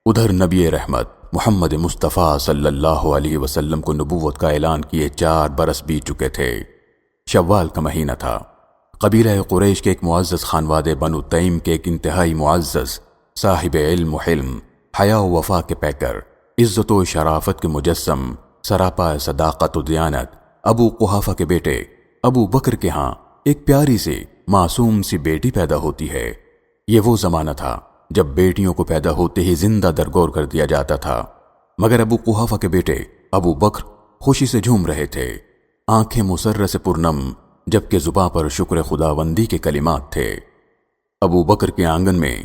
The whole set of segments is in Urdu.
ادھر نبی رحمت محمد مصطفیٰ صلی اللہ علیہ وسلم کو نبوت کا اعلان کیے 4 برس بیت چکے تھے۔ شوال کا مہینہ تھا۔ قبیلہ قریش کے ایک معزز خانوادے بنو تیم کے ایک انتہائی معزز، صاحب علم و حلم، حیا و وفا کے پیکر، عزت و شرافت کے مجسم، سراپا صداقت و دیانت، ابو قحافہ کے بیٹے ابو بکر کے ہاں ایک پیاری سی معصوم سی بیٹی پیدا ہوتی ہے۔ یہ وہ زمانہ تھا جب بیٹیوں کو پیدا ہوتے ہی زندہ درگور کر دیا جاتا تھا، مگر ابو قحافہ کے بیٹے ابو بکر خوشی سے جھوم رہے تھے، آنکھیں مسرت سے پرنم، جبکہ زباں پر شکر خداوندی کے کلمات تھے۔ ابو بکر کے آنگن میں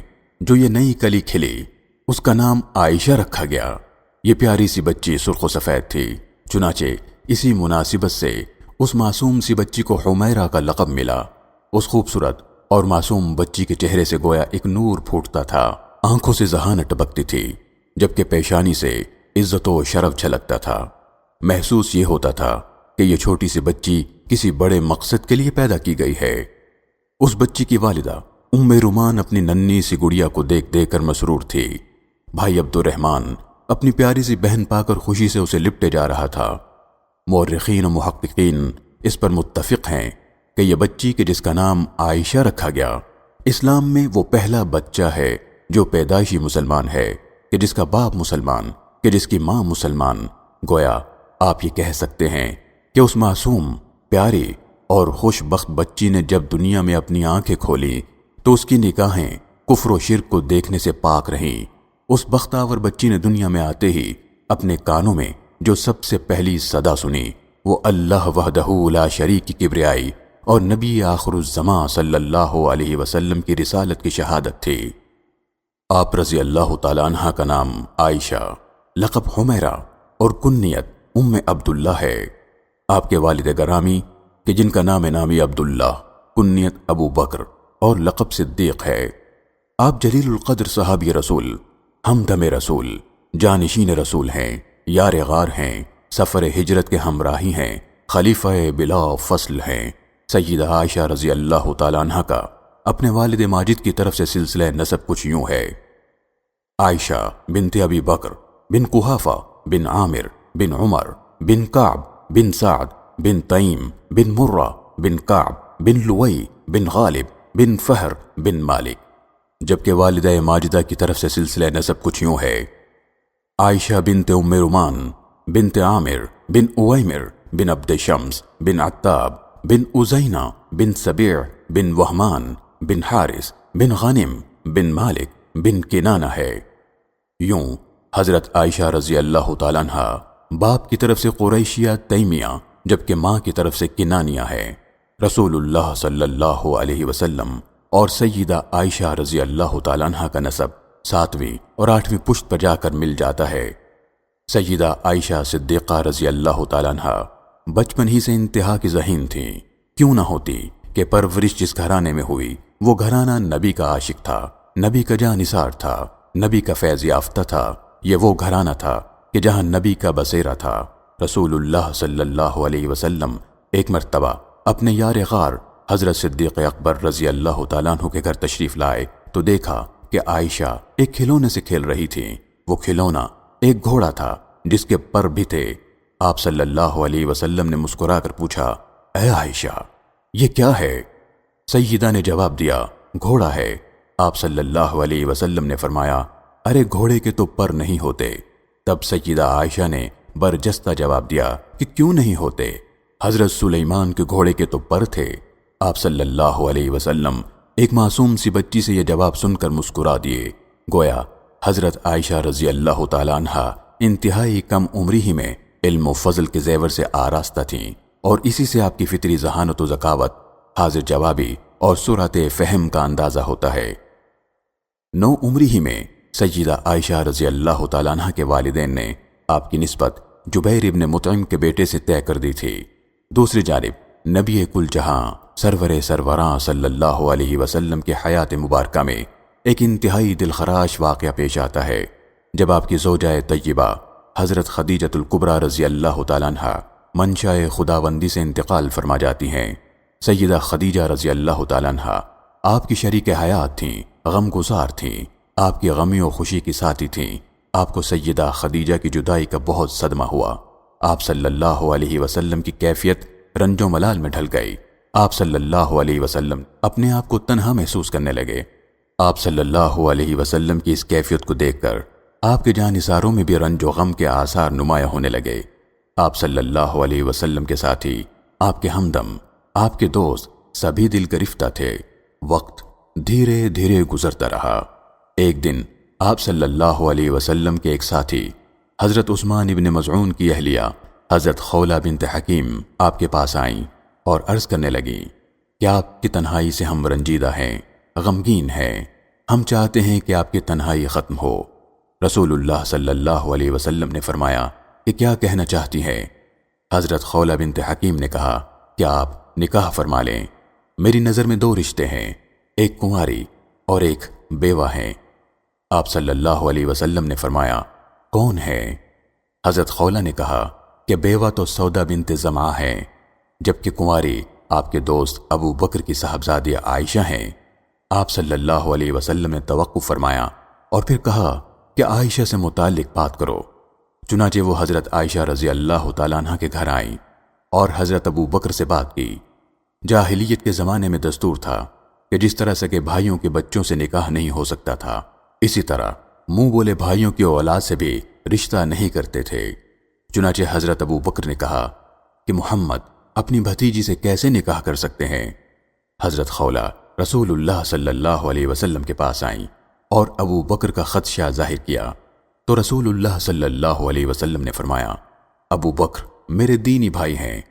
جو یہ نئی کلی کھلی، اس کا نام عائشہ رکھا گیا۔ یہ پیاری سی بچی سرخ و سفید تھی، چنانچہ اسی مناسبت سے اس معصوم سی بچی کو حمیرہ کا لقب ملا۔ اس خوبصورت اور معصوم بچی کے چہرے سے گویا ایک نور پھوٹتا تھا، آنکھوں سے ذہانت ٹپکتی تھی، جبکہ پیشانی سے عزت و شرف جھلکتا تھا۔ محسوس یہ ہوتا تھا کہ یہ چھوٹی سی بچی کسی بڑے مقصد کے لیے پیدا کی گئی ہے۔ اس بچی کی والدہ ام رومان اپنی ننھی سی گڑیا کو دیکھ دیکھ کر مسرور تھی۔ بھائی عبد الرحمن اپنی پیاری سی بہن پا کر خوشی سے اسے لپٹے جا رہا تھا۔ مورخین و محققین اس پر متفق ہیں کہ یہ بچی کے جس کا نام عائشہ رکھا گیا، اسلام میں وہ پہلا بچہ ہے جو پیدائشی مسلمان ہے، کہ جس کا باپ مسلمان، کہ جس کی ماں مسلمان۔ گویا آپ یہ کہہ سکتے ہیں کہ اس معصوم، پیاری اور خوش بخت بچی نے جب دنیا میں اپنی آنکھیں کھولی تو اس کی نگاہیں کفر و شرک کو دیکھنے سے پاک رہیں۔ اس بختاور بچی نے دنیا میں آتے ہی اپنے کانوں میں جو سب سے پہلی صدا سنی، وہ اللہ وحدہ لا شریک کی کبریائی اور نبی آخر الزماں صلی اللہ علیہ وسلم کی رسالت کی شہادت تھی۔ آپ رضی اللہ تعالیٰ عنہ کا نام عائشہ، لقب حمیرہ اور کنیت ام عبداللہ ہے۔ آپ کے والد گرامی کہ جن کا نام نامی عبداللہ، کنیت ابو بکر اور لقب صدیق ہے۔ آپ جلیل القدر صحابی رسول، ہمدم رسول، جانشین رسول ہیں، یار غار ہیں، سفر ہجرت کے ہمراہی ہیں، خلیفہ بلا فصل ہیں۔ سیدہ عائشہ رضی اللہ تعالیٰ عنہ کا اپنے والد ماجد کی طرف سے سلسلہ نسب کچھ یوں ہے: عائشہ بنت ابی بکر بن قحافہ بن عامر بن عمر بن کعب بن سعد بن تیم بن مرہ بن کعب بن لوئی بن غالب بن فہر بن مالک۔ جبکہ والدہ ماجدہ کی طرف سے سلسلہ نسب کچھ یوں ہے: عائشہ بنت ام رومان بنت عامر بن اویمر بن عبد شمس بن عتاب بن ازینہ بن سبیع بن وہمان بن حارث بن غنم بن مالک بن کنانہ ہے۔ یوں حضرت عائشہ رضی اللہ تعالیٰ عنہ باپ کی طرف سے قریشیہ تیمیہ، جبکہ ماں کی طرف سے کنانیہ ہے۔ رسول اللہ صلی اللہ علیہ وسلم اور سیدہ عائشہ رضی اللہ تعالیٰ عنہ کا نسب 7ویں اور 8ویں پشت پر جا کر مل جاتا ہے۔ سیدہ عائشہ صدیقہ رضی اللہ تعالیٰ عنہ بچپن ہی سے انتہا کی ذہین تھیں۔ کیوں نہ ہوتی کہ پرورش جس گھرانے میں ہوئی وہ گھرانہ نبی کا عاشق تھا، نبی کا جانثار تھا، نبی کا فیض یافتہ تھا۔ یہ وہ گھرانہ تھا کہ جہاں نبی کا بسیرا تھا۔ رسول اللہ صلی اللہ علیہ وسلم ایک مرتبہ اپنے یار غار حضرت صدیق اکبر رضی اللہ تعالیٰ عنہ کے گھر تشریف لائے تو دیکھا کہ عائشہ ایک کھلونے سے کھیل رہی تھی۔ وہ کھلونا ایک گھوڑا تھا جس کے پر بھی تھے۔ آپ صلی اللہ علیہ وسلم نے مسکرا کر پوچھا: اے عائشہ، یہ کیا ہے؟ سیدہ نے جواب دیا: گھوڑا ہے۔ آپ صلی اللہ علیہ وسلم نے فرمایا: ارے گھوڑے کے تو پر نہیں ہوتے۔ تب سیدہ عائشہ نے برجستہ جواب دیا کہ کیوں نہیں ہوتے؟ حضرت سلیمان کے گھوڑے کے تو پر تھے۔ آپ صلی اللہ علیہ وسلم ایک معصوم سی بچی سے یہ جواب سن کر مسکرا دیے۔ گویا حضرت عائشہ رضی اللہ تعالیٰ عنہ انتہائی کم عمری ہی میں علم و فضل کے زیور سے آراستہ تھیں، اور اسی سے آپ کی فطری ذہانت و ذکاوت، حاضر جوابی اور سرعت فہم کا اندازہ ہوتا ہے۔ 9 عمری ہی میں سیدہ عائشہ رضی اللہ تعالیٰ عنہ کے والدین نے آپ کی نسبت جبیر ابن مطعم کے بیٹے سے طے کر دی تھی۔ دوسری جانب نبی کل جہاں سرور سروراں صلی اللہ علیہ وسلم کی حیات مبارکہ میں ایک انتہائی دلخراش واقعہ پیش آتا ہے، جب آپ کی زوجہ طیبہ حضرت خدیجۃ الکبریٰ رضی اللہ تعالیٰ عنہ منشاء خداوندی سے انتقال فرما جاتی ہیں۔ سیدہ خدیجہ رضی اللہ تعالیٰ عنہ آپ کی شریک حیات تھیں، غم گزار تھیں، آپ کی غمی و خوشی کی ساتھی تھیں، آپ کو سیدہ خدیجہ کی جدائی کا بہت صدمہ ہوا۔ آپ صلی اللہ علیہ وسلم کی کیفیت رنج و ملال میں ڈھل گئی۔ آپ صلی اللہ علیہ وسلم اپنے آپ کو تنہا محسوس کرنے لگے۔ آپ صلی اللہ علیہ وسلم کی اس کیفیت کو دیکھ کر آپ کے جانثاروں میں بھی رنج و غم کے آثار نمایاں ہونے لگے۔ آپ صلی اللہ علیہ وسلم کے ساتھی، آپ کے ہمدم، آپ کے دوست سبھی دل گرفتہ تھے۔ وقت دھیرے دھیرے گزرتا رہا۔ ایک دن آپ صلی اللہ علیہ وسلم کے ایک ساتھی حضرت عثمان ابن مظعون کی اہلیہ حضرت خولہ بنت حکیم آپ کے پاس آئیں اور عرض کرنے لگیں کہ آپ کی تنہائی سے ہم رنجیدہ ہیں، غمگین ہیں، ہم چاہتے ہیں کہ آپ کی تنہائی ختم ہو۔ رسول اللہ صلی اللہ علیہ وسلم نے فرمایا کہ کیا کہنا چاہتی ہیں؟ حضرت خولہ بنت حکیم نے کہا کہ آپ نکاح فرما لیں، میری نظر میں 2 رشتے ہیں، ایک کنواری اور ایک بیوہ ہیں۔ آپ صلی اللہ علیہ وسلم نے فرمایا کون ہے؟ حضرت خولہ نے کہا کہ بیوہ تو سودا بنت زمعہ ہے، جبکہ کنواری آپ کے دوست ابو بکر کی صاحبزادی عائشہ ہیں۔ آپ صلی اللہ علیہ وسلم نے توقف فرمایا اور پھر کہا کہ عائشہ سے متعلق بات کرو۔ چنانچہ وہ حضرت عائشہ رضی اللہ تعالیٰ عنہ کے گھر آئیں اور حضرت ابو بکر سے بات کی۔ جاہلیت کے زمانے میں دستور تھا کہ جس طرح سگے بھائیوں کے بچوں سے نکاح نہیں ہو سکتا تھا، اسی طرح منہ بولے بھائیوں کی اولاد سے بھی رشتہ نہیں کرتے تھے۔ چنانچہ حضرت ابو بکر نے کہا کہ محمد اپنی بھتیجی سے کیسے نکاح کر سکتے ہیں؟ حضرت خولہ رسول اللہ صلی اللہ علیہ وسلم کے پاس آئیں اور ابو بکر کا خدشہ ظاہر کیا تو رسول اللہ صلی اللہ علیہ وسلم نے فرمایا ابو بکر میرے دینی بھائی ہیں،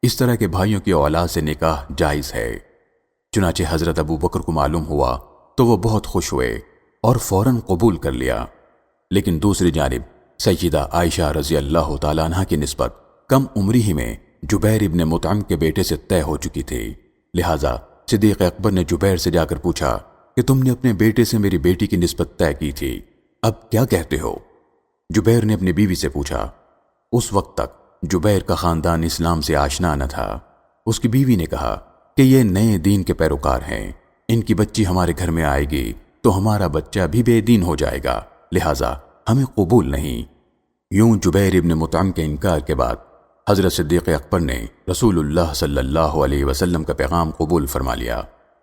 اس طرح کے بھائیوں کی اولاد سے نکاح جائز ہے۔ چنانچہ حضرت ابو بکر کو معلوم ہوا تو وہ بہت خوش ہوئے اور فوراً قبول کر لیا۔ لیکن دوسری جانب سیدہ عائشہ رضی اللہ تعالیٰ عنہ کی نسبت کم عمری ہی میں جبیر ابن مطعم کے بیٹے سے طے ہو چکی تھی، لہٰذا صدیق اکبر نے جبیر سے جا کر پوچھا کہ تم نے اپنے بیٹے سے میری بیٹی کی نسبت طے کی تھی، اب کیا کہتے ہو؟ جبیر نے اپنی بیوی سے پوچھا۔ اس وقت تک جبیر کا خاندان اسلام سے آشنا نہ تھا۔ اس کی بیوی نے کہا کہ یہ نئے دین کے پیروکار ہیں، ان کی بچی ہمارے گھر میں آئے گی تو ہمارا بچہ بھی بے دین ہو جائے گا، لہٰذا ہمیں قبول نہیں۔ یوں جبیر ابن مطعم کے انکار کے بعد حضرت صدیق اکبر نے رسول اللہ صلی اللہ علیہ وسلم کا پیغام قبول فرما لیا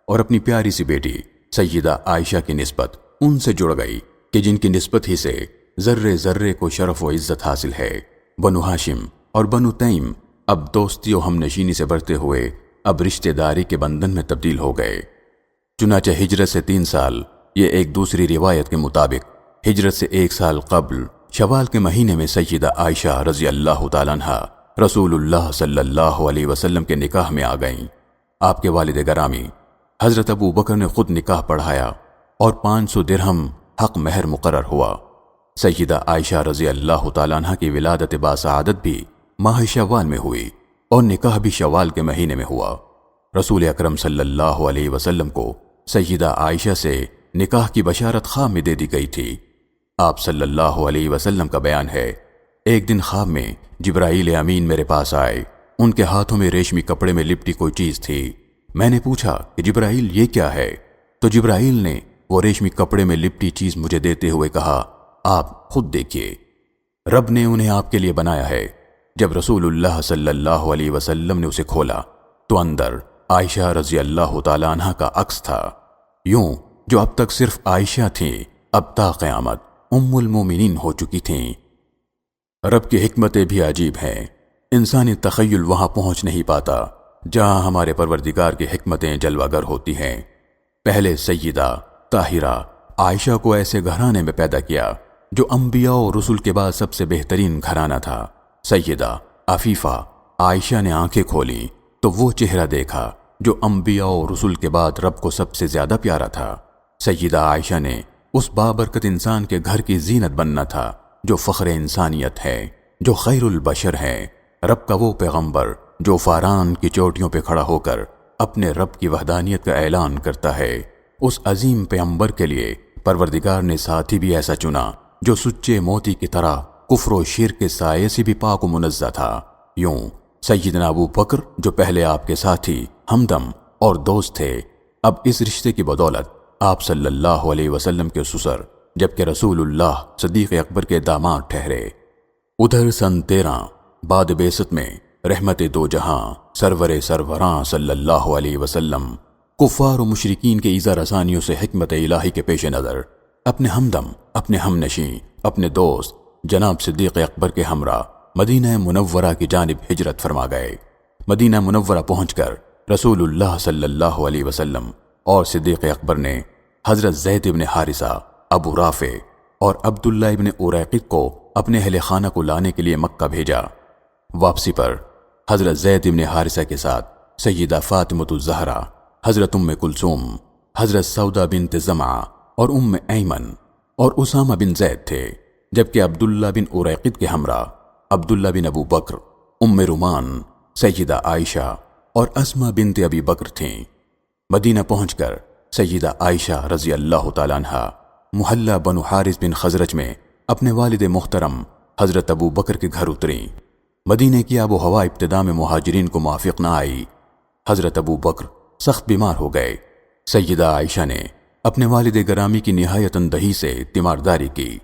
اور اپنی پیاری سی بیٹی سیدہ عائشہ کی نسبت ان سے جڑ گئی کہ جن کی نسبت ہی سے ذرے ذرے کو شرف و عزت حاصل ہے۔ بنو ہاشم اور بنو تیم اب دوستی و ہم نشینی سے بڑھتے ہوئے اب رشتہ داری کے بندھن میں تبدیل ہو گئے۔ چنانچہ ہجرت سے 3 سال، یہ ایک دوسری روایت کے مطابق ہجرت سے 1 سال قبل شوال کے مہینے میں سیدہ عائشہ رضی اللہ تعالیٰ عنہ رسول اللہ صلی اللہ علیہ وسلم کے نکاح میں آ گئیں۔ آپ کے والد گرامی حضرت ابو بکر نے خود نکاح پڑھایا اور 500 درہم حق مہر مقرر ہوا۔ سیدہ عائشہ رضی اللہ تعالیٰ عنہ کی ولادت باسعادت بھی ماہ شوال میں ہوئی اور نکاح بھی شوال کے مہینے میں ہوا۔ رسول اکرم صلی اللہ علیہ وسلم کو سیدہ عائشہ سے نکاح کی بشارت خواب میں دے دی گئی تھی۔ آپ صلی اللہ علیہ وسلم کا بیان ہے، ایک دن خواب میں جبرائیل امین میرے پاس آئے، ان کے ہاتھوں میں ریشمی کپڑے میں لپٹی کوئی چیز تھی۔ میں نے پوچھا کہ جبرائیل یہ کیا ہے؟ تو جبرائیل نے وہ ریشمی کپڑے میں لپٹی چیز مجھے دیتے ہوئے کہا آپ خود دیکھیے، رب نے انہیں آپ کے لیے بنایا ہے۔ جب رسول اللہ صلی اللہ علیہ وسلم نے اسے کھولا تو اندر عائشہ رضی اللہ تعالیٰ عنہ کا عکس تھا۔ یوں جو اب تک صرف عائشہ تھیں اب تا قیامت ام المومنین ہو چکی تھیں۔ رب کی حکمتیں بھی عجیب ہیں، انسانی تخیل وہاں پہنچ نہیں پاتا جہاں ہمارے پروردگار کی حکمتیں جلوہ گر ہوتی ہیں۔ پہلے سیدہ طاہرہ عائشہ کو ایسے گھرانے میں پیدا کیا جو انبیاء و رسل کے بعد سب سے بہترین گھرانہ تھا۔ سیدہ عفیفہ عائشہ نے آنکھیں کھولیں تو وہ چہرہ دیکھا جو انبیاء و رسل کے بعد رب کو سب سے زیادہ پیارا تھا۔ سیدہ عائشہ نے اس بابرکت انسان کے گھر کی زینت بننا تھا جو فخر انسانیت ہے، جو خیر البشر ہے، رب کا وہ پیغمبر جو فاران کی چوٹیوں پہ کھڑا ہو کر اپنے رب کی وحدانیت کا اعلان کرتا ہے۔ اس عظیم پیغمبر کے لیے پروردگار نے ساتھی بھی ایسا چنا جو سچے موتی کی طرح کفر و شرک کے سائے سے بھی پاک و منزہ تھا۔ یوں سیدنا ابو بکر جو پہلے آپ کے ساتھی، ہمدم اور دوست تھے، اب اس رشتے کی بدولت آپ صلی اللہ علیہ وسلم کے سسر جبکہ رسول اللہ صدیق اکبر کے داماد ٹھہرے۔ ادھر سن 13 بعد بعثت میں رحمت دو جہاں سرور سروراں صلی اللہ علیہ وسلم کفار و مشرکین کے ایذا رسانیوں سے حکمت الہی کے پیش نظر اپنے ہمدم، اپنے ہم نشیں، اپنے دوست جناب صدیق اکبر کے ہمراہ مدینہ منورہ کی جانب ہجرت فرما گئے۔ مدینہ منورہ پہنچ کر رسول اللہ صلی اللہ علیہ وسلم اور صدیق اکبر نے حضرت زید ابن حارثہ، ابو رافع اور عبداللہ ابن اریقط کو اپنے اہل خانہ کو لانے کے لیے مکہ بھیجا۔ واپسی پر حضرت زید ابن حارثہ کے ساتھ سیدہ فاطمۃ الزہرا، حضرت ام کلثوم، حضرت سودا بنت زمعہ اور ام ایمن اور اسامہ بن زید تھے، جبکہ عبداللہ بن اریقط کے ہمراہ عبداللہ بن ابو بکر، ام رومان، سیدہ عائشہ اور اسماء بنت ابی بکر تھیں۔ مدینہ پہنچ کر سیدہ عائشہ رضی اللہ تعالیٰ عنہا محلہ بنو حارث بن خزرج میں اپنے والد محترم حضرت ابو بکر کے گھر اتریں۔ مدینہ کی آب و ہوا ابتدا میں مہاجرین کو موافق نہ آئی۔ حضرت ابو بکر سخت بیمار ہو گئے۔ سیدہ عائشہ نے اپنے والد گرامی کی نہایت اندہی سے تیمارداری کی۔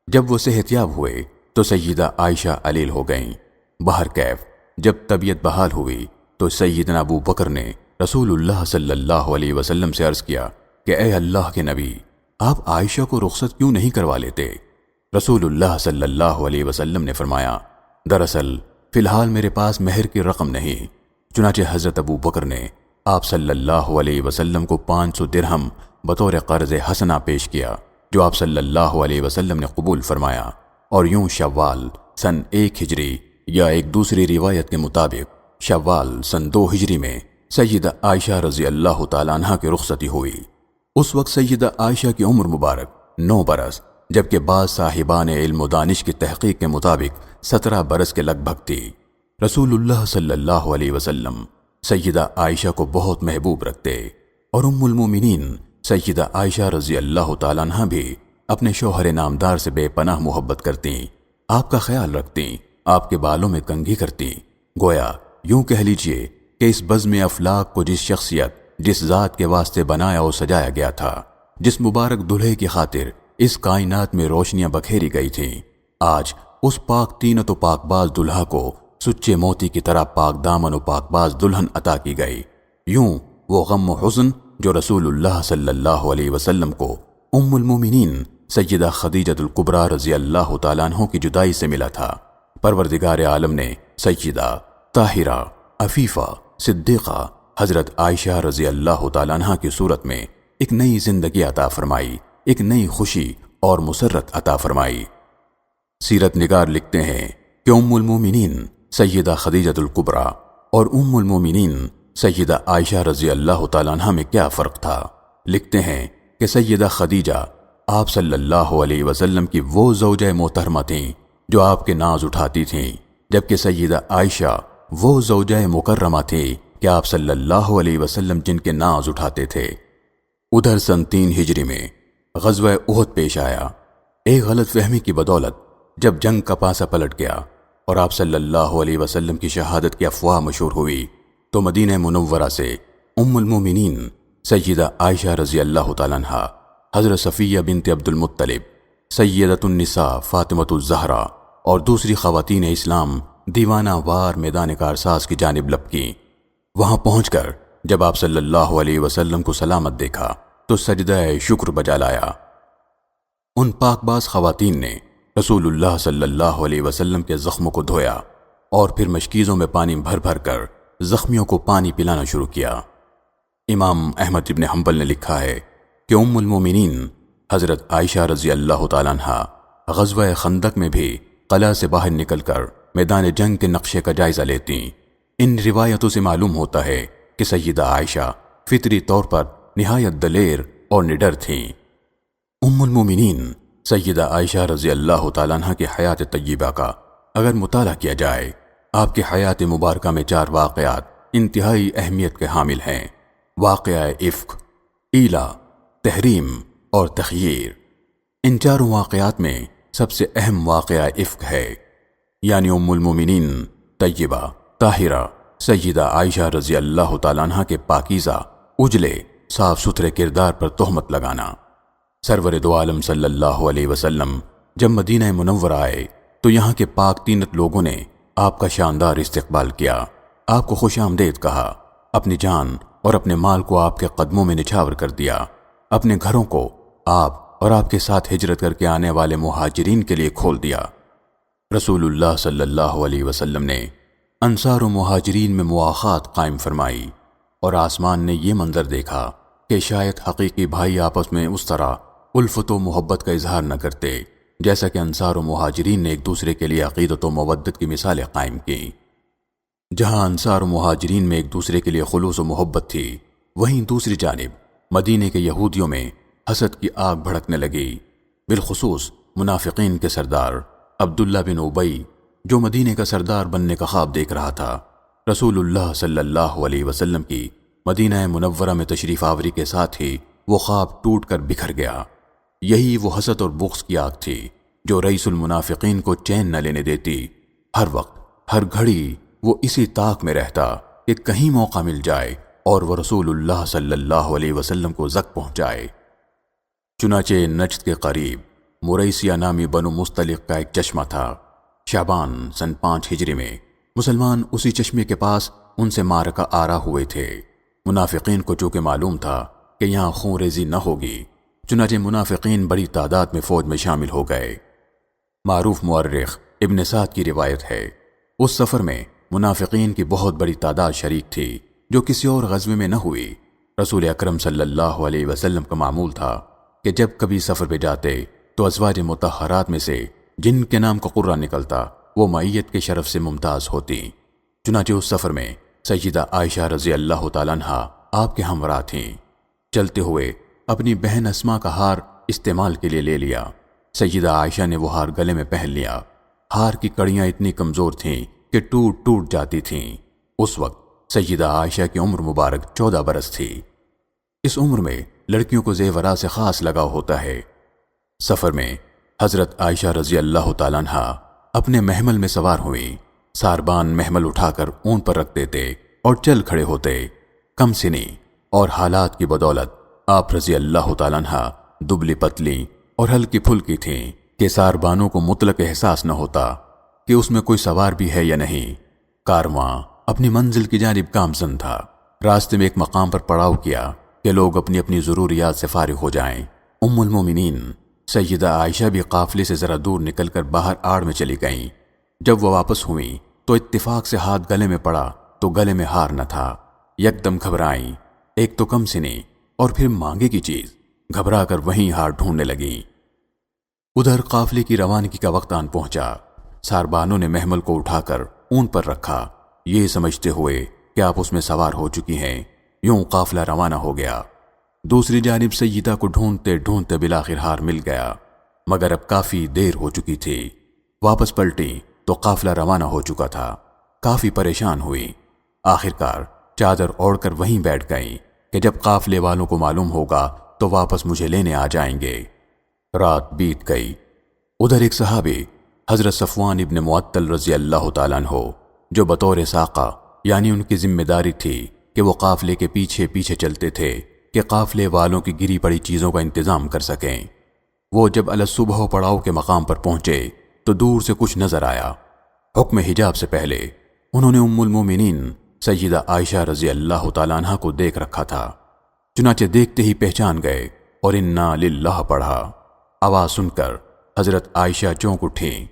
جب وہ صحت یاب ہوئے تو سیدہ عائشہ علیل ہو گئیں۔ بہر کیف جب طبیعت بحال ہوئی تو سیدنا ابو بکر نے رسول اللہ صلی اللہ علیہ وسلم سے عرض کیا کہ اے اللہ کے نبی، آپ عائشہ کو رخصت کیوں نہیں کروا لیتے؟ رسول اللہ صلی اللہ علیہ وسلم نے فرمایا، دراصل فی الحال میرے پاس مہر کی رقم نہیں۔ چنانچہ حضرت ابو بکر نے آپ صلی اللہ علیہ وسلم کو 500 درہم بطور قرض حسنہ پیش کیا، جو آپ صلی اللہ علیہ وسلم نے قبول فرمایا، اور یوں شوال سن 1 ہجری یا ایک دوسری روایت کے مطابق شوال سن 2 ہجری میں سیدہ عائشہ رضی اللہ تعالیٰ عنہ کی رخصتی ہوئی۔ اس وقت سیدہ عائشہ کی عمر مبارک 9 برس، جبکہ بعض صاحبان علم و دانش کی تحقیق کے مطابق 17 برس کے لگ بھگ تھی۔ رسول اللہ صلی اللہ علیہ وسلم سیدہ عائشہ کو بہت محبوب رکھتے، اور ام المومنین سیدہ عائشہ رضی اللہ تعالیٰ عنہ بھی اپنے شوہر نامدار سے بے پناہ محبت کرتیں، آپ کا خیال رکھتیں، آپ کے بالوں میں کنگھی کرتیں۔ گویا یوں کہہ لیجئے کہ اس بزم افلاک کو جس شخصیت، جس ذات کے واسطے بنایا اور سجایا گیا تھا، جس مبارک دلہے کی خاطر اس کائنات میں روشنیاں بکھیری گئی تھیں، آج اس پاک تینت و پاک باز دلہا کو سچے موتی کی طرح پاک دامن و پاک باز دلہن عطا کی گئی۔ یوں وہ غم و حزن جو رسول اللہ صلی اللہ علیہ وسلم کو ام المومنین سیدہ خدیجہ الکبریٰ رضی اللہ تعالیٰ عنہ کی جدائی سے ملا تھا، پروردگار عالم نے سیدہ طاہرہ، عفیفہ، صدیقہ حضرت عائشہ رضی اللہ تعالیٰ عنہ کی صورت میں ایک نئی زندگی عطا فرمائی، ایک نئی خوشی اور مسرت عطا فرمائی۔ سیرت نگار لکھتے ہیں کہ ام المومنین سیدہ خدیجہ الکبریٰ اور ام المومنین سیدہ عائشہ رضی اللہ تعالیٰ عنہ میں کیا فرق تھا۔ لکھتے ہیں کہ سیدہ خدیجہ آپ صلی اللہ علیہ وسلم کی وہ زوجہ محترمہ تھیں جو آپ کے ناز اٹھاتی تھیں، جبکہ سیدہ عائشہ وہ زوجہ مکرمہ تھی کہ آپ صلی اللہ علیہ وسلم جن کے ناز اٹھاتے تھے۔ ادھر سن 3 ہجری میں غزوہ احد پیش آیا۔ ایک غلط فہمی کی بدولت جب جنگ کا پاسا پلٹ گیا اور آپ صلی اللہ علیہ وسلم کی شہادت کی افواہ مشہور ہوئی تو مدینہ منورہ سے ام المومنین سیدہ عائشہ رضی اللہ تعالیٰ عنہا، حضرت صفیہ بنت عبد المطلب، سیدۃ النساء فاطمۃ الزہرا اور دوسری خواتین اسلام دیوانہ وار میدان کارساز کی جانب لپکیں۔ وہاں پہنچ کر جب آپ صلی اللہ علیہ وسلم کو سلامت دیکھا تو سجدہ شکر بجا لایا۔ ان پاک باز خواتین نے رسول اللہ صلی اللہ علیہ وسلم کے زخموں کو دھویا اور پھر مشکیزوں میں پانی بھر بھر کر زخمیوں کو پانی پلانا شروع کیا۔ امام احمد ابن حنبل نے لکھا ہے کہ ام المومنین حضرت عائشہ رضی اللہ تعالیٰ عنہا غزوہ خندق میں بھی قلعہ سے باہر نکل کر میدان جنگ کے نقشے کا جائزہ لیتیں۔ ان روایتوں سے معلوم ہوتا ہے کہ سیدہ عائشہ فطری طور پر نہایت دلیر اور نڈر تھیں۔ ام المومنین سیدہ عائشہ رضی اللہ تعالیٰ عنہ کی حیات طیبہ کا اگر مطالعہ کیا جائے، آپ کی حیات مبارکہ میں 4 واقعات انتہائی اہمیت کے حامل ہیں۔ واقعہ افک، ایلا، تحریم اور تخییر۔ ان 4 واقعات میں سب سے اہم واقعہ افک ہے، یعنی ام المومنین طیبہ طاہرہ سیدہ عائشہ رضی اللہ تعالیٰ عنہ کے پاکیزہ، اجلے، صاف ستھرے کردار پر تہمت لگانا۔ سرور دو عالم صلی اللہ علیہ وسلم جب مدینہ منورہ آئے تو یہاں کے پاک تینت لوگوں نے آپ کا شاندار استقبال کیا، آپ کو خوش آمدید کہا، اپنی جان اور اپنے مال کو آپ کے قدموں میں نچھاور کر دیا، اپنے گھروں کو آپ اور آپ کے ساتھ ہجرت کر کے آنے والے مہاجرین کے لیے کھول دیا۔ رسول اللہ صلی اللہ علیہ وسلم نے انصار و مہاجرین میں مواخات قائم فرمائی، اور آسمان نے یہ منظر دیکھا کہ شاید حقیقی بھائی آپس میں اس طرح الفت و محبت کا اظہار نہ کرتے جیسا کہ انصار و مہاجرین نے ایک دوسرے کے لیے عقیدت و مودت کی مثالیں قائم کی۔ جہاں انصار و مہاجرین میں ایک دوسرے کے لیے خلوص و محبت تھی، وہیں دوسری جانب مدینے کے یہودیوں میں حسد کی آگ بھڑکنے لگی، بالخصوص منافقین کے سردار عبداللہ بن ابی، جو مدینے کا سردار بننے کا خواب دیکھ رہا تھا۔ رسول اللہ صلی اللہ علیہ وسلم کی مدینہ منورہ میں تشریف آوری کے ساتھ ہی وہ خواب ٹوٹ کر بکھر گیا۔ یہی وہ حسد اور بغض کی آگ تھی جو رئیس المنافقین کو چین نہ لینے دیتی۔ ہر وقت ہر گھڑی وہ اسی طاق میں رہتا کہ کہیں موقع مل جائے اور وہ رسول اللہ صلی اللہ علیہ وسلم کو زک پہنچائے۔ چنانچہ نجد کے قریب مریسیہ نامی بنو مستلق کا ایک چشمہ تھا۔ شعبان سن 5 ہجری میں مسلمان اسی چشمے کے پاس ان سے معرکہ آرا ہوئے تھے۔ منافقین کو چونکہ معلوم تھا کہ یہاں خون ریزی نہ ہوگی، چنانچہ منافقین بڑی تعداد میں فوج میں شامل ہو گئے۔ معروف مورخ ابن سعد کی روایت ہے، اس سفر میں منافقین کی بہت بڑی تعداد شریک تھی جو کسی اور غزوے میں نہ ہوئی۔ رسول اکرم صلی اللہ علیہ وسلم کا معمول تھا کہ جب کبھی سفر پہ جاتے تو ازواج مطہرات میں سے جن کے نام کا قرہ نکلتا وہ معیت کے شرف سے ممتاز ہوتی۔ چنانچہ اس سفر میں سیدہ عائشہ رضی اللہ تعالیٰ عنہا آپ کے ہمراہ تھیں۔ چلتے ہوئے اپنی بہن اسما کا ہار استعمال کے لیے لے لیا۔ سیدہ عائشہ نے وہ ہار گلے میں پہن لیا۔ ہار کی کڑیاں اتنی کمزور تھیں کہ ٹوٹ ٹوٹ جاتی تھیں۔ اس وقت سیدہ عائشہ کی عمر مبارک 14 برس تھی۔ اس عمر میں لڑکیوں کو زیورات سے خاص لگاؤ ہوتا ہے۔ سفر میں حضرت عائشہ رضی اللہ تعالیٰ عنہا اپنے محمل میں سوار ہوئی۔ ساربان محمل اٹھا کر اون پر رکھ دیتے اور چل کھڑے ہوتے۔ کم سنی اور حالات کی بدولت آپ رضی اللہ تعالیٰ عنہا دبلی پتلی اور ہلکی پھلکی تھیں کہ ساربانوں کو مطلق احساس نہ ہوتا کہ اس میں کوئی سوار بھی ہے یا نہیں۔ کارواں اپنی منزل کی جانب گامزن تھا۔ راستے میں ایک مقام پر پڑاؤ کیا کہ لوگ اپنی اپنی ضروریات سے فارغ ہو جائیں۔ ام المومنین سیدہ عائشہ بھی قافلے سے ذرا دور نکل کر باہر آڑ میں چلی گئیں۔ جب وہ واپس ہوئیں تو اتفاق سے ہاتھ گلے میں پڑا تو گلے میں ہار نہ تھا۔ یکدم گھبرائیں، ایک تو کم سنی اور پھر مانگے کی چیز، گھبرا کر وہیں ہار ڈھونڈنے لگیں۔ ادھر قافلے کی روانگی کا وقت آن پہنچا۔ ساربانوں نے محمل کو اٹھا کر اون پر رکھا، یہ سمجھتے ہوئے کہ آپ اس میں سوار ہو چکی ہیں۔ یوں قافلہ روانہ ہو گیا۔ دوسری جانب سیدہ کو ڈھونڈتے ڈھونڈتے بالآخر ہار مل گیا، مگر اب کافی دیر ہو چکی تھی۔ واپس پلٹی تو قافلہ روانہ ہو چکا تھا۔ کافی پریشان ہوئی، آخرکار چادر اوڑھ کر وہیں بیٹھ گئیں کہ جب قافلے والوں کو معلوم ہوگا تو واپس مجھے لینے آ جائیں گے۔ رات بیت گئی۔ ادھر ایک صحابی حضرت صفوان ابن معطل رضی اللہ تعالیٰ عنہ، جو بطور ساقہ یعنی ان کی ذمہ داری تھی کہ وہ قافلے کے پیچھے پیچھے چلتے تھے کہ قافلے والوں کی گری پڑی چیزوں کا انتظام کر سکیں۔ وہ جب صبح پڑاؤ کے مقام پر پہنچے تو دور سے کچھ نظر آیا۔ حکم حجاب سے پہلے انہوں نے ام المومنین سیدہ عائشہ رضی اللہ تعالیٰ عنہ کو دیکھ رکھا تھا، چنانچہ دیکھتے ہی پہچان گئے اور انا للہ پڑھا۔ آواز سن کر حضرت عائشہ چونک اٹھیں۔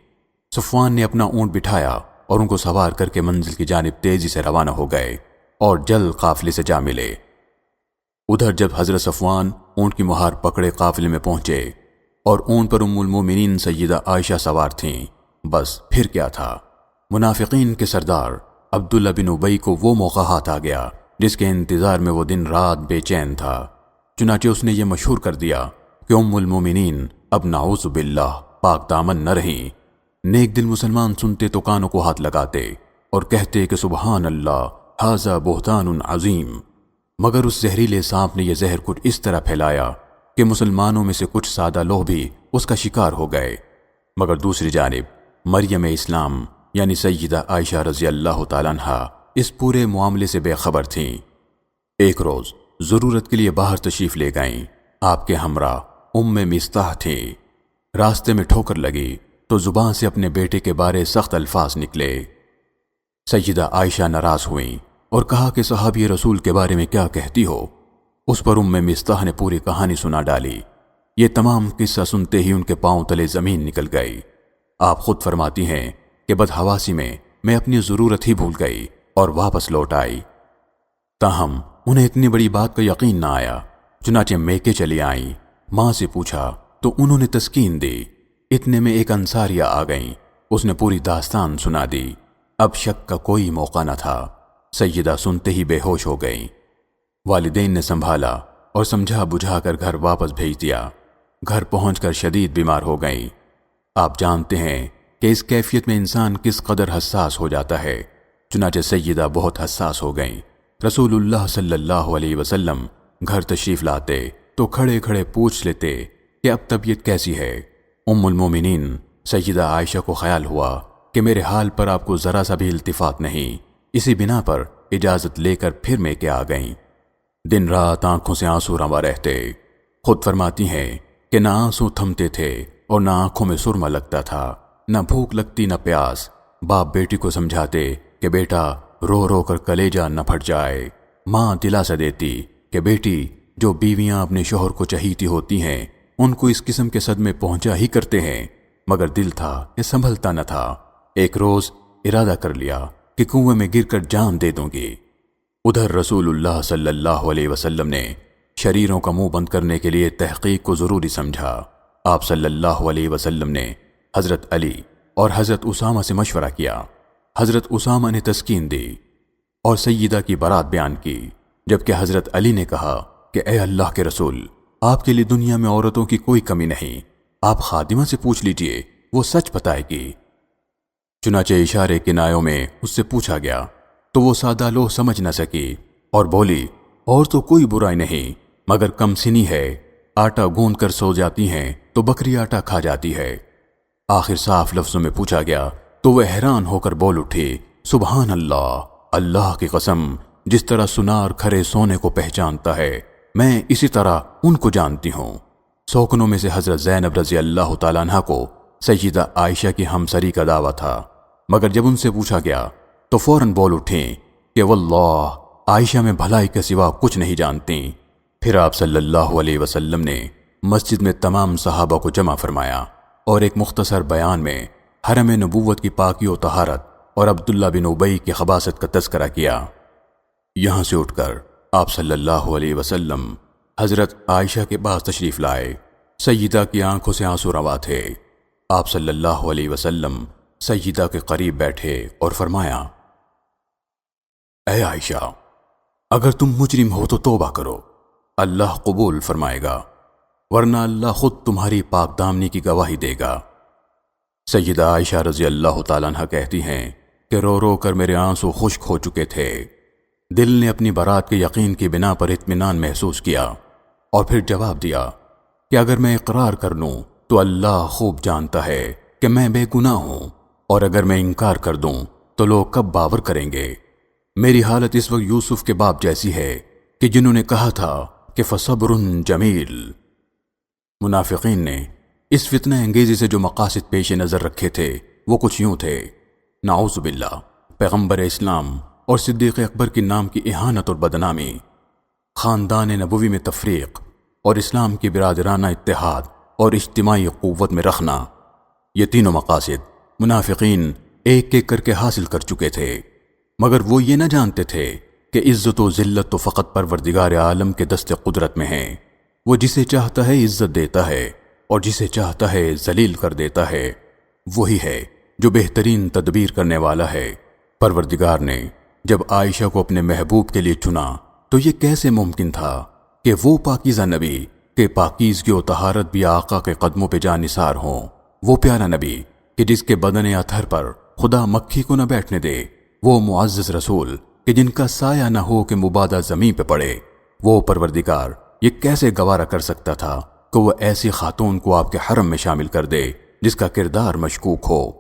صفوان نے اپنا اونٹ بٹھایا اور ان کو سوار کر کے منزل کی جانب تیزی سے روانہ ہو گئے اور جلد قافلے سے جا ملے۔ ادھر جب حضرت صفوان اونٹ کی مہار پکڑے قافلے میں پہنچے اور اونٹ پر ام المومنین سیدہ عائشہ سوار تھیں، بس پھر کیا تھا، منافقین کے سردار عبداللہ بن ابی کو وہ موقع ہاتھ آ گیا جس کے انتظار میں وہ دن رات بے چین تھا۔ چنانچہ اس نے یہ مشہور کر دیا کہ ام المومنین اب نعوذ باللہ پاک دامن نہ رہیں۔ نیک دل مسلمان سنتے تو کانوں کو ہاتھ لگاتے اور کہتے کہ سبحان اللہ ھذا بہتان عظیم، مگر اس زہریلے سانپ نے یہ زہر کچھ اس طرح پھیلایا کہ مسلمانوں میں سے کچھ سادہ لوگ بھی اس کا شکار ہو گئے۔ مگر دوسری جانب مریم اسلام یعنی سیدہ عائشہ رضی اللہ تعالیٰ عنہا اس پورے معاملے سے بے خبر تھیں۔ ایک روز ضرورت کے لیے باہر تشریف لے گئیں۔ آپ کے ہمراہ مستح تھی۔ راستے میں ٹھوکر لگی تو زبان سے اپنے بیٹے کے بارے سخت الفاظ نکلے۔ سیدہ عائشہ ناراض ہوئیں اور کہا کہ صحابی رسول کے بارے میں کیا کہتی ہو؟ اس پر مستح نے پوری کہانی سنا ڈالی۔ یہ تمام قصہ سنتے ہی ان کے پاؤں تلے زمین نکل گئی۔ آپ خود فرماتی ہیں کہ بدحواسی میں اپنی ضرورت ہی بھول گئی اور واپس لوٹ آئی۔ تاہم انہیں اتنی بڑی بات کا یقین نہ آیا، چنانچہ میکے چلی آئیں۔ ماں سے پوچھا تو انہوں نے تسکین دی۔ اتنے میں ایک انصاریہ آ گئیں، اس نے پوری داستان سنا دی۔ اب شک کا کوئی موقع نہ تھا، سیدہ سنتے ہی بے ہوش ہو گئیں۔ والدین نے سنبھالا اور سمجھا بجھا کر گھر واپس بھیج دیا۔ گھر پہنچ کر شدید بیمار ہو گئیں۔ آپ جانتے ہیں کہ اس کیفیت میں انسان کس قدر حساس ہو جاتا ہے، چنانچہ سیدہ بہت حساس ہو گئیں۔ رسول اللہ صلی اللہ علیہ وسلم گھر تشریف لاتے تو کھڑے کھڑے پوچھ لیتے کہ اب طبیعت کیسی ہے؟ ام المومنین سیدہ عائشہ کو خیال ہوا کہ میرے حال پر آپ کو ذرا سا بھی التفات نہیں، اسی بنا پر اجازت لے کر پھر میکے آ گئیں۔ دن رات آنکھوں سے آنسو رواں رہتے۔ خود فرماتی ہیں کہ نہ آنسو تھمتے تھے اور نہ آنکھوں میں سرما لگتا تھا، نہ بھوک لگتی نہ پیاس۔ باپ بیٹی کو سمجھاتے کہ بیٹا رو رو کر کلیجہ نہ پھٹ جائے۔ ماں دلاسا دیتی کہ بیٹی، جو بیویاں اپنے شوہر کو چہیتی ہوتی ہیں ان کو اس قسم کے صدمے پہنچا ہی کرتے ہیں، مگر دل تھا یہ سنبھلتا نہ تھا۔ ایک روز ارادہ کر لیا کہ کنویں میں گر کر جان دے دوں گی۔ ادھر رسول اللہ صلی اللہ علیہ وسلم نے شریروں کا منہ بند کرنے کے لیے تحقیق کو ضروری سمجھا۔ آپ صلی اللہ علیہ وسلم نے حضرت علی اور حضرت اسامہ سے مشورہ کیا۔ حضرت اسامہ نے تسکین دی اور سیدہ کی برات بیان کی، جبکہ حضرت علی نے کہا کہ اے اللہ کے رسول، آپ کے لیے دنیا میں عورتوں کی کوئی کمی نہیں، آپ خادمہ سے پوچھ لیجئے، وہ سچ بتائے گی۔ چنانچہ اشارے کنایوں میں اس سے پوچھا گیا تو وہ سادہ لوح سمجھ نہ سکی اور بولی، اور تو کوئی برائی نہیں مگر کم سنی ہے، آٹا گوندھ کر سو جاتی ہیں تو بکری آٹا کھا جاتی ہے۔ آخر صاف لفظوں میں پوچھا گیا تو وہ حیران ہو کر بول اٹھی، سبحان اللہ، اللہ کی قسم، جس طرح سنار کھرے سونے کو پہچانتا ہے میں اسی طرح ان کو جانتی ہوں۔ سوکنوں میں سے حضرت زینب رضی اللہ تعالیٰ عنہ کو سیدہ عائشہ کی ہمسری کا دعویٰ تھا، مگر جب ان سے پوچھا گیا تو فوراً بول اٹھیں کہ واللہ عائشہ میں بھلائی کے سوا کچھ نہیں جانتی۔ پھر آپ صلی اللہ علیہ وسلم نے مسجد میں تمام صحابہ کو جمع فرمایا اور ایک مختصر بیان میں حرم نبوت کی پاکی و طہارت اور عبداللہ بن ابی کی خباثت کا تذکرہ کیا۔ یہاں سے اٹھ کر آپ صلی اللہ علیہ وسلم حضرت عائشہ کے پاس تشریف لائے۔ سیدہ کی آنکھوں سے آنسو روا تھے۔ آپ صلی اللہ علیہ وسلم سیدہ کے قریب بیٹھے اور فرمایا، اے عائشہ، اگر تم مجرم ہو تو توبہ کرو، اللہ قبول فرمائے گا، ورنہ اللہ خود تمہاری پاک دامنی کی گواہی دے گا۔ سیدہ عائشہ رضی اللہ تعالیٰ عنہ کہتی ہیں کہ رو رو کر میرے آنسو خشک ہو چکے تھے۔ دل نے اپنی برات کے یقین کی بنا پر اطمینان محسوس کیا اور پھر جواب دیا کہ اگر میں اقرار کر لوں تو اللہ خوب جانتا ہے کہ میں بے گناہ ہوں، اور اگر میں انکار کر دوں تو لوگ کب باور کریں گے؟ میری حالت اس وقت یوسف کے باپ جیسی ہے کہ جنہوں نے کہا تھا کہ فصبر جمیل۔ منافقین نے اس فتنہ انگیزی سے جو مقاصد پیش نظر رکھے تھے وہ کچھ یوں تھے، نعوذ باللہ، پیغمبر اسلام اور صدیق اکبر کی نام کی اہانت اور بدنامی، خاندان نبوی میں تفریق اور اسلام کی برادرانہ اتحاد اور اجتماعی قوت میں رکھنا۔ یہ تینوں مقاصد منافقین ایک ایک کر کے حاصل کر چکے تھے، مگر وہ یہ نہ جانتے تھے کہ عزت و ذلت تو فقط پروردگار عالم کے دست قدرت میں ہیں۔ وہ جسے چاہتا ہے عزت دیتا ہے اور جسے چاہتا ہے ذلیل کر دیتا ہے۔ وہی ہے جو بہترین تدبیر کرنے والا ہے۔ پروردگار نے جب عائشہ کو اپنے محبوب کے لیے چنا تو یہ کیسے ممکن تھا کہ وہ پاکیزہ نبی کہ پاکیزگی و طہارت بھی آقا کے قدموں پہ جا نثار ہوں، وہ پیارا نبی کہ جس کے بدن اطہر پر خدا مکھی کو نہ بیٹھنے دے، وہ معزز رسول کہ جن کا سایہ نہ ہو کہ مبادہ زمین پہ پڑے، وہ پروردگار یہ کیسے گوارا کر سکتا تھا کہ وہ ایسی خاتون کو آپ کے حرم میں شامل کر دے جس کا کردار مشکوک ہو۔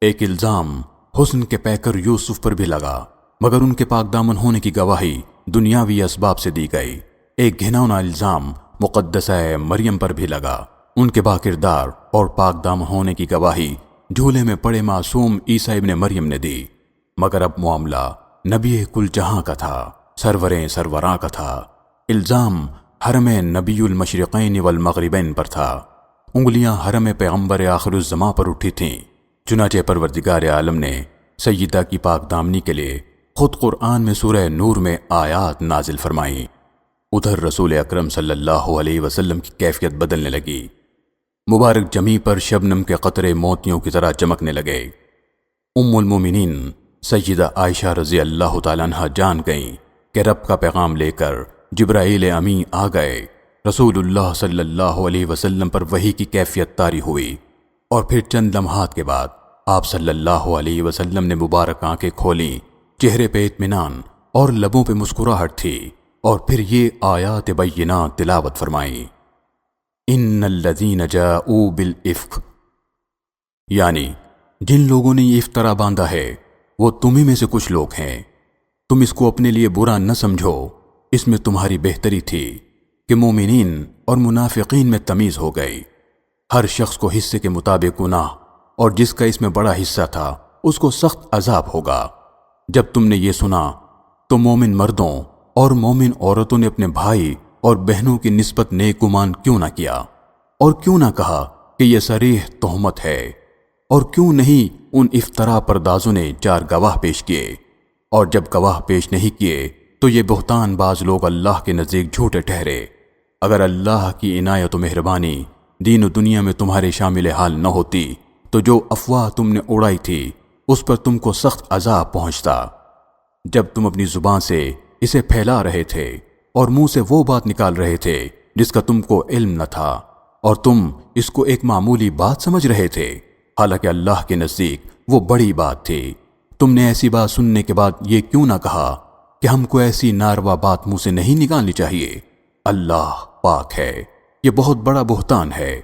ایک الزام حسن کے پیکر یوسف پر بھی لگا، مگر ان کے پاک دامن ہونے کی گواہی دنیاوی اسباب سے دی گئی۔ ایک گھناؤنا الزام مقدسہ مریم پر بھی لگا۔ ان کے باکردار اور پاک دامن ہونے کی گواہی جھولے میں پڑے معصوم عیسیٰ ابن مریم نے دی، مگر اب معاملہ نبی کل جہاں کا تھا، سروریں سروراں کا تھا۔ الزام حرم نبی المشرقین والمغربین پر تھا، انگلیاں حرم پیغمبر آخر الزماں پر اٹھی تھیں۔ چنانچہ پروردگار عالم نے سیدہ کی پاک دامنی کے لیے خود قرآن میں سورہ نور میں آیات نازل فرمائیں۔ ادھر رسول اکرم صلی اللہ علیہ وسلم کی کیفیت بدلنے لگی، مبارک جمی پر شبنم کے قطرے موتیوں کی طرح چمکنے لگے۔ ام المومنین سیدہ عائشہ رضی اللہ تعالیٰ عنہ جان گئیں کہ رب کا پیغام لے کر جبرائیل امین آ گئے۔ رسول اللہ صلی اللہ علیہ وسلم پر وحی کی کیفیت طاری ہوئی، اور پھر چند لمحات کے بعد آپ صلی اللہ علیہ وسلم نے مبارک آنکھیں کھولیں، چہرے پہ اطمینان اور لبوں پہ مسکراہٹ تھی، اور پھر یہ آیات بینات تلاوت فرمائیں۔ ان الذین جاؤوا بالافک، یعنی جن لوگوں نے یہ افطرا باندھا ہے وہ تمہیں میں سے کچھ لوگ ہیں۔ تم اس کو اپنے لیے برا نہ سمجھو، اس میں تمہاری بہتری تھی کہ مومنین اور منافقین میں تمیز ہو گئی۔ ہر شخص کو حصے کے مطابق گناہ، اور جس کا اس میں بڑا حصہ تھا اس کو سخت عذاب ہوگا۔ جب تم نے یہ سنا تو مومن مردوں اور مومن عورتوں نے اپنے بھائی اور بہنوں کی نسبت نیک گمان کیوں نہ کیا، اور کیوں نہ کہا کہ یہ صریح تہمت ہے، اور کیوں نہیں ان افطرا پردازوں نے 4 گواہ پیش کیے، اور جب گواہ پیش نہیں کیے تو یہ بہتان باز لوگ اللہ کے نزدیک جھوٹے ٹھہرے۔ اگر اللہ کی عنایت و مہربانی دین و دنیا میں تمہارے شامل حال نہ ہوتی تو جو افواہ تم نے اڑائی تھی اس پر تم کو سخت عذاب پہنچتا۔ جب تم اپنی زبان سے اسے پھیلا رہے تھے اور منہ سے وہ بات نکال رہے تھے جس کا تم کو علم نہ تھا، اور تم اس کو ایک معمولی بات سمجھ رہے تھے، حالانکہ اللہ کے نزدیک وہ بڑی بات تھی، تم نے ایسی بات سننے کے بعد یہ کیوں نہ کہا کہ ہم کو ایسی ناروا بات منہ سے نہیں نکالنی چاہیے؟ اللہ پاک ہے، یہ بہت بڑا بہتان ہے۔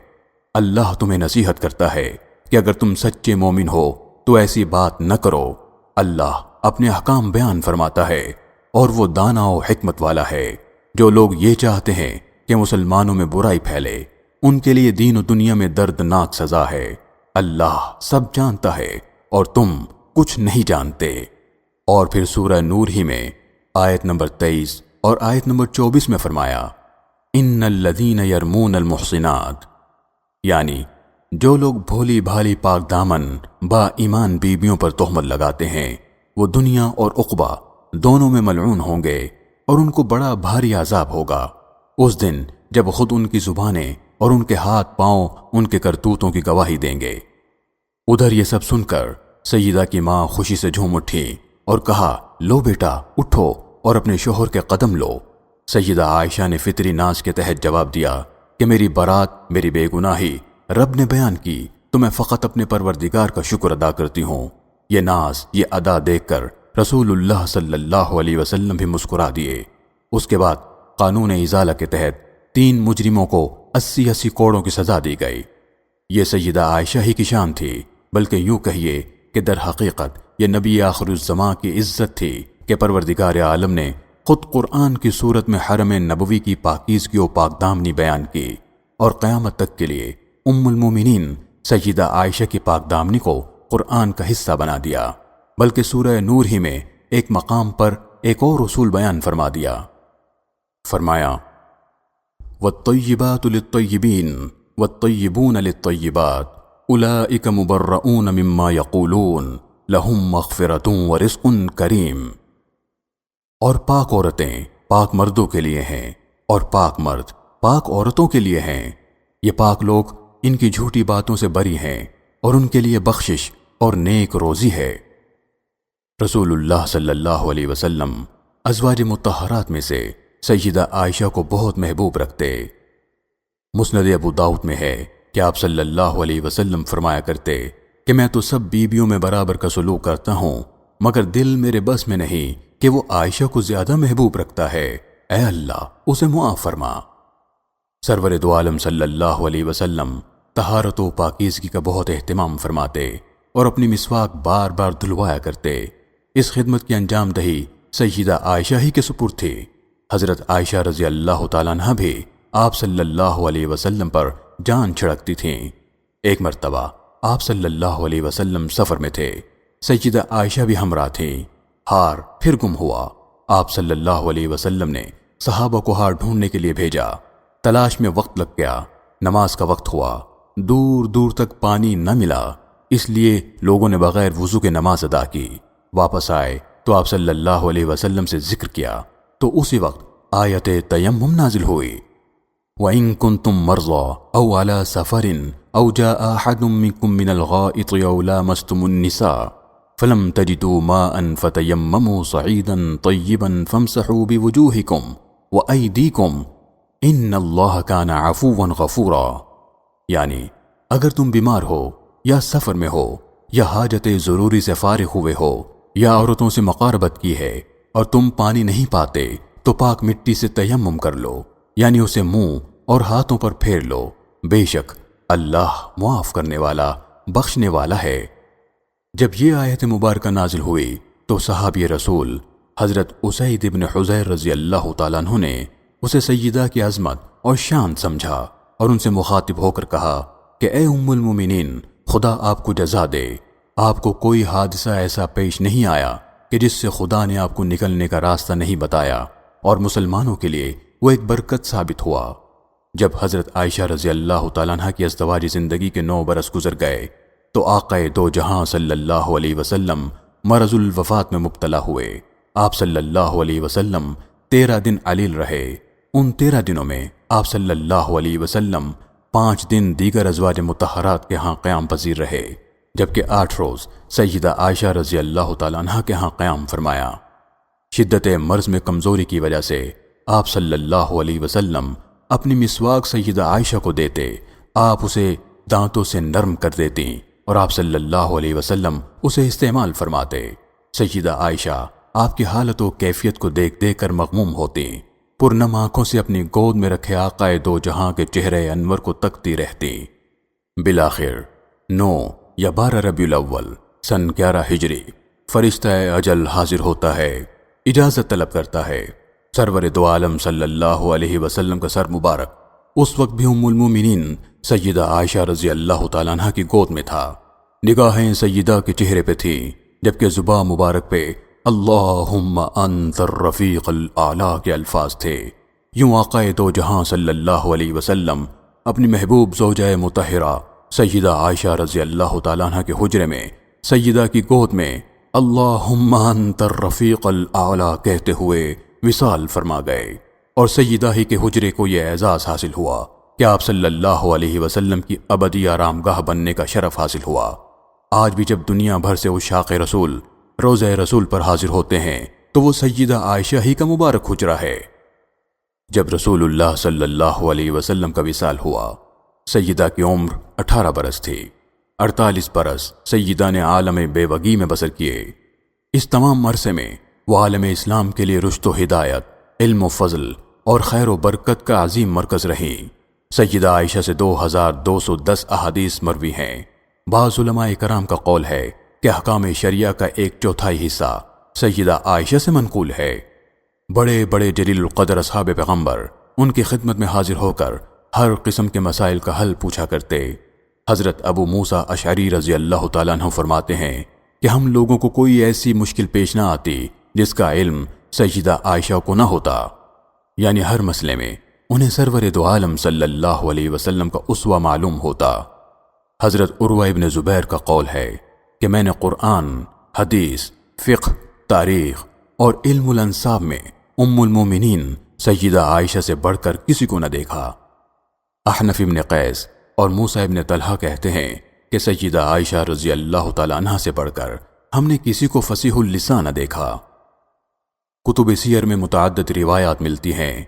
اللہ تمہیں نصیحت کرتا ہے کہ اگر تم سچے مومن ہو تو ایسی بات نہ کرو۔ اللہ اپنے احکام بیان فرماتا ہے اور وہ دانا و حکمت والا ہے۔ جو لوگ یہ چاہتے ہیں کہ مسلمانوں میں برائی پھیلے، ان کے لیے دین و دنیا میں دردناک سزا ہے۔ اللہ سب جانتا ہے اور تم کچھ نہیں جانتے۔ اور پھر سورہ نور ہی میں آیت نمبر 23 اور آیت نمبر 24 میں فرمایا، ان الذین یرمون المحصنات، یعنی جو لوگ بھولی بھالی پاک دامن با ایمان بیویوں پر تہمت لگاتے ہیں وہ دنیا اور عقبہ دونوں میں ملعون ہوں گے، اور ان کو بڑا بھاری عذاب ہوگا اس دن جب خود ان کی زبانیں اور ان کے ہاتھ پاؤں ان کے کرتوتوں کی گواہی دیں گے۔ ادھر یہ سب سن کر سیدہ کی ماں خوشی سے جھوم اٹھی اور کہا، لو بیٹا اٹھو اور اپنے شوہر کے قدم لو۔ سیدہ عائشہ نے فطری ناز کے تحت جواب دیا کہ میری برات، میری بے گناہی رب نے بیان کی تو میں فقط اپنے پروردگار کا شکر ادا کرتی ہوں۔ یہ ناز، یہ ادا دیکھ کر رسول اللہ صلی اللہ علیہ وسلم بھی مسکرا دیے۔ اس کے بعد قانون ازالہ کے تحت 3 مجرموں کو 80 کوڑوں کی سزا دی گئی۔ یہ سیدہ عائشہ ہی کی شان تھی، بلکہ یوں کہیے کہ در حقیقت یہ نبی آخر الزماں کی عزت تھی کہ پروردگار عالم نے خود قرآن کی صورت میں حرم نبوی کی پاکیزگی و پاک دامنی بیان کی، اور قیامت تک کے لیے ام المومنین سیدہ عائشہ کی پاک دامنی کو قرآن کا حصہ بنا دیا، بلکہ سورہ نور ہی میں ایک مقام پر ایک اور اصول بیان فرما دیا۔ فرمایا، وَالطَّيِّبَاتُ لِلطَّيِّبِينَ وَالطَّيِّبُونَ لِلطَّيِّبَاتِ أُولَئِكَ مُبَرَّؤُونَ مِمَّا يَقُولُونَ لَهُمْ مَغْفِرَةٌ وَرِزْقٌ كَرِيمٌ۔ اور پاک عورتیں پاک مردوں کے لیے ہیں، اور پاک مرد پاک عورتوں کے لیے ہیں۔ یہ پاک لوگ ان کی جھوٹی باتوں سے بری ہیں، اور ان کے لیے بخشش اور نیک روزی ہے۔ رسول اللہ صلی اللہ علیہ وسلم ازواج مطہرات میں سے سیدہ عائشہ کو بہت محبوب رکھتے۔ مسند ابو داؤد میں ہے کہ آپ صلی اللہ علیہ وسلم فرمایا کرتے کہ میں تو سب بیویوں میں برابر کا سلوک کرتا ہوں، مگر دل میرے بس میں نہیں کہ وہ عائشہ کو زیادہ محبوب رکھتا ہے، اے اللہ اسے معاف فرما۔ سرور دو عالم صلی اللہ علیہ وسلم طہارت و پاکیزگی کا بہت اہتمام فرماتے اور اپنی مسواک بار بار دھلوایا کرتے۔ اس خدمت کی انجام دہی سیدہ عائشہ ہی کے سپرد تھی۔ حضرت عائشہ رضی اللہ تعالیٰ عنہ بھی آپ صلی اللہ علیہ وسلم پر جان چھڑکتی تھیں۔ ایک مرتبہ آپ صلی اللہ علیہ وسلم سفر میں تھے، سیدہ عائشہ بھی ہمراہ تھیں۔ ہار پھر گم ہوا۔ آپ صلی اللہ علیہ وسلم نے صحابہ کو ہار ڈھونڈنے کے لیے بھیجا۔ تلاش میں وقت لگ گیا، نماز کا وقت ہوا، دور دور تک پانی نہ ملا، اس لیے لوگوں نے بغیر وضو کے نماز ادا کی۔ واپس آئے تو آپ صلی اللہ علیہ وسلم سے ذکر کیا تو اسی وقت آیت تیمم نازل ہوئی۔ وَإِن كُنتُم مَّرْضَىٰ أَوْ عَلَىٰ سَفَرٍ أَوْ جَاءَ أَحَدٌ مِّنكُم مِّنَ الْغَائِطِ أَوْ لَامَسْتُمُ النِّسَاءَ فَلَمْ تَجِدُوا مَاءً فَتَيَمَّمُوا صَعِيدًا طَيِّبًا فَامْسَحُوا بِوُجُوهِكُمْ وَأَيْدِيكُمْ إِنَّ اللَّهَ كَانَ عَفُوًّا غَفُورًا۔ یعنی اگر تم بیمار ہو یا سفر میں ہو یا حاجت ضروری سے فارغ ہوئے ہو یا عورتوں سے مقاربت کی ہے اور تم پانی نہیں پاتے تو پاک مٹی سے تیمم کر لو، یعنی اسے منہ اور ہاتھوں پر پھیر لو، بے شک اللہ معاف کرنے والا بخشنے والا ہے۔ جب یہ آیت مبارکہ نازل ہوئی تو صحابی رسول حضرت اسید بن حضیر رضی اللہ تعالیٰ عنہ نے اسے سیدہ کی عظمت اور شان سمجھا اور ان سے مخاطب ہو کر کہا کہ اے ام المومنین، خدا آپ کو جزا دے، آپ کو کوئی حادثہ ایسا پیش نہیں آیا کہ جس سے خدا نے آپ کو نکلنے کا راستہ نہیں بتایا اور مسلمانوں کے لیے وہ ایک برکت ثابت ہوا۔ جب حضرت عائشہ رضی اللہ تعالیٰ عنہ کی ازدواجی زندگی کے 9 برس گزر گئے تو آقا دو جہاں صلی اللہ علیہ وسلم مرض الوفات میں مبتلا ہوئے۔ آپ صلی اللہ علیہ وسلم 13 دن علیل رہے۔ ان 13 دنوں میں آپ صلی اللہ علیہ وسلم 5 دن دیگر ازواج مطہرات کے ہاں قیام پذیر رہے، جبکہ 8 روز سیدہ عائشہ رضی اللہ تعالیٰ عنہ کے ہاں قیام فرمایا۔ شدت مرض میں کمزوری کی وجہ سے آپ صلی اللہ علیہ وسلم اپنی مسواک سیدہ عائشہ کو دیتے، آپ اسے دانتوں سے نرم کر دیتی اور آپ صلی اللہ علیہ وسلم اسے استعمال فرماتے۔ سیدہ عائشہ آپ کی حالت و کیفیت کو دیکھ دیکھ کر مغموم ہوتی، پرنم آنکھوں سے اپنی گود میں رکھے آقا دو جہاں کے چہرے انور کو تکتی رہتی۔ بالآخر 9 یا 12 ربیع الاول سن 11 ہجری فرشتہ اجل حاضر ہوتا ہے، اجازت طلب کرتا ہے۔ سرور دو عالم صلی اللہ علیہ وسلم کا سر مبارک اس وقت بھی ام المومنین سیدہ عائشہ رضی اللہ تعالیٰ عنہ کی گود میں تھا۔ نگاہیں سیدہ کے چہرے پہ تھی، جبکہ زباں مبارک پہ اللہم انت الرفیق الاعلیٰ کے الفاظ تھے۔ یوں آقا دو جہاں صلی اللہ علیہ وسلم اپنی محبوب زوجہ مطہرہ سیدہ عائشہ رضی اللہ تعالیٰ عنہ کے حجرے میں سیدہ کی گود میں اللہم انت الرفیق الاعلیٰ کہتے ہوئے وصال فرما گئے، اور سیدہ ہی کے حجرے کو یہ اعزاز حاصل ہوا کہ آپ صلی اللہ علیہ وسلم کی ابدی آرام گاہ بننے کا شرف حاصل ہوا۔ آج بھی جب دنیا بھر سے عشاق رسول روضہ رسول پر حاضر ہوتے ہیں تو وہ سیدہ عائشہ ہی کا مبارک حجرہ ہے۔ جب رسول اللہ صلی اللہ علیہ وسلم کا وصال ہوا، سیدہ کی عمر 18 برس تھی۔ 48 برس سیدہ نے عالم بے وگی میں بسر کیے۔ اس تمام عرصے میں وہ عالم اسلام کے لیے رشد و ہدایت، علم و فضل اور خیر و برکت کا عظیم مرکز رہی۔ سیدہ عائشہ سے 2210 احادیث مروی ہیں۔ بعض علماء کرام کا قول ہے کہ احکام شریعہ کا 1/4 حصہ سیدہ عائشہ سے منقول ہے۔ بڑے بڑے جلیل القدر اصحاب پیغمبر ان کی خدمت میں حاضر ہو کر ہر قسم کے مسائل کا حل پوچھا کرتے۔ حضرت ابو موسیٰ اشعری رضی اللہ تعالیٰ عنہ فرماتے ہیں کہ ہم لوگوں کو کوئی ایسی مشکل پیش نہ آتی جس کا علم سیدہ عائشہ کو نہ ہوتا، یعنی ہر مسئلے میں انہیں سرور دو عالم صلی اللہ علیہ وسلم کا اسوہ معلوم ہوتا۔ حضرت عروہ ابن زبیر کا قول ہے کہ میں نے قرآن، حدیث، فقہ، تاریخ اور علم الانساب میں ام المومنین سیدہ عائشہ سے بڑھ کر کسی کو نہ دیکھا۔ احنف ابن قیس اور موسیٰ ابن طلحہ کہتے ہیں کہ سیدہ عائشہ رضی اللہ تعالیٰ عنہ سے بڑھ کر ہم نے کسی کو فصیح اللسان نہ دیکھا۔ کتب سیر میں متعدد روایات ملتی ہیں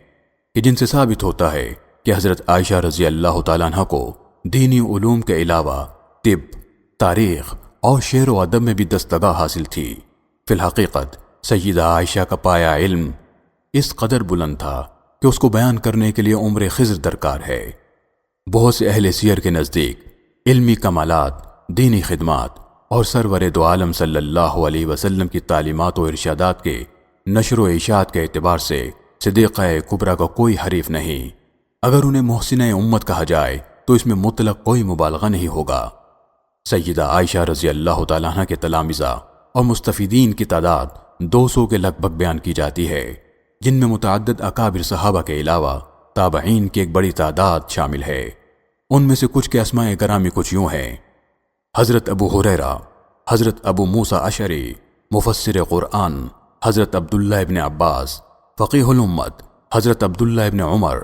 کہ جن سے ثابت ہوتا ہے کہ حضرت عائشہ رضی اللہ تعالیٰ عنہ کو دینی علوم کے علاوہ طب، تاریخ اور شعر و ادب میں بھی دستگاہ حاصل تھی۔ فی الحقیقت سیدہ عائشہ کا پایا علم اس قدر بلند تھا کہ اس کو بیان کرنے کے لیے عمر خضر درکار ہے۔ بہت سے اہل سیر کے نزدیک علمی کمالات، دینی خدمات اور سرور دو عالم صلی اللہ علیہ وسلم کی تعلیمات و ارشادات کے نشر و اشاعت کے اعتبار سے صدیقہ کبریٰ کا کوئی حریف نہیں۔ اگر انہیں محسنہ امت کہا جائے تو اس میں مطلق کوئی مبالغہ نہیں ہوگا۔ سیدہ عائشہ رضی اللہ تعالیٰ عنہ کے تلامذہ اور مستفیدین کی تعداد 200 کے لگ بھگ بیان کی جاتی ہے، جن میں متعدد اکابر صحابہ کے علاوہ تابعین کی ایک بڑی تعداد شامل ہے۔ ان میں سے کچھ کے اسماء گرامی کچھ یوں ہیں: حضرت ابو ہریرہ، حضرت ابو موسیٰ اشعری مفسر قرآن، حضرت عبداللہ ابن عباس فقیہ الامت، حضرت عبداللہ ابن عمر،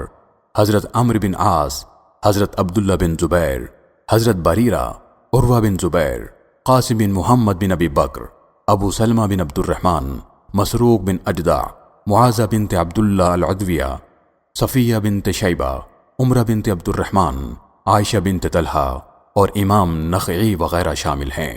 حضرت عمرو بن عاص، حضرت عبداللہ بن زبیر، حضرت بریرہ، عروہ بن زبیر، قاسم بن محمد بن ابی بکر، ابو سلمہ بن عبد الرحمن، مسروق بن اجدع، معاذہ بنت عبداللہ العدویہ، صفیہ بنت شیبہ، عمرہ بنت عبد الرحمن، عائشہ بنت طلحہ اور امام نخعی وغیرہ شامل ہیں۔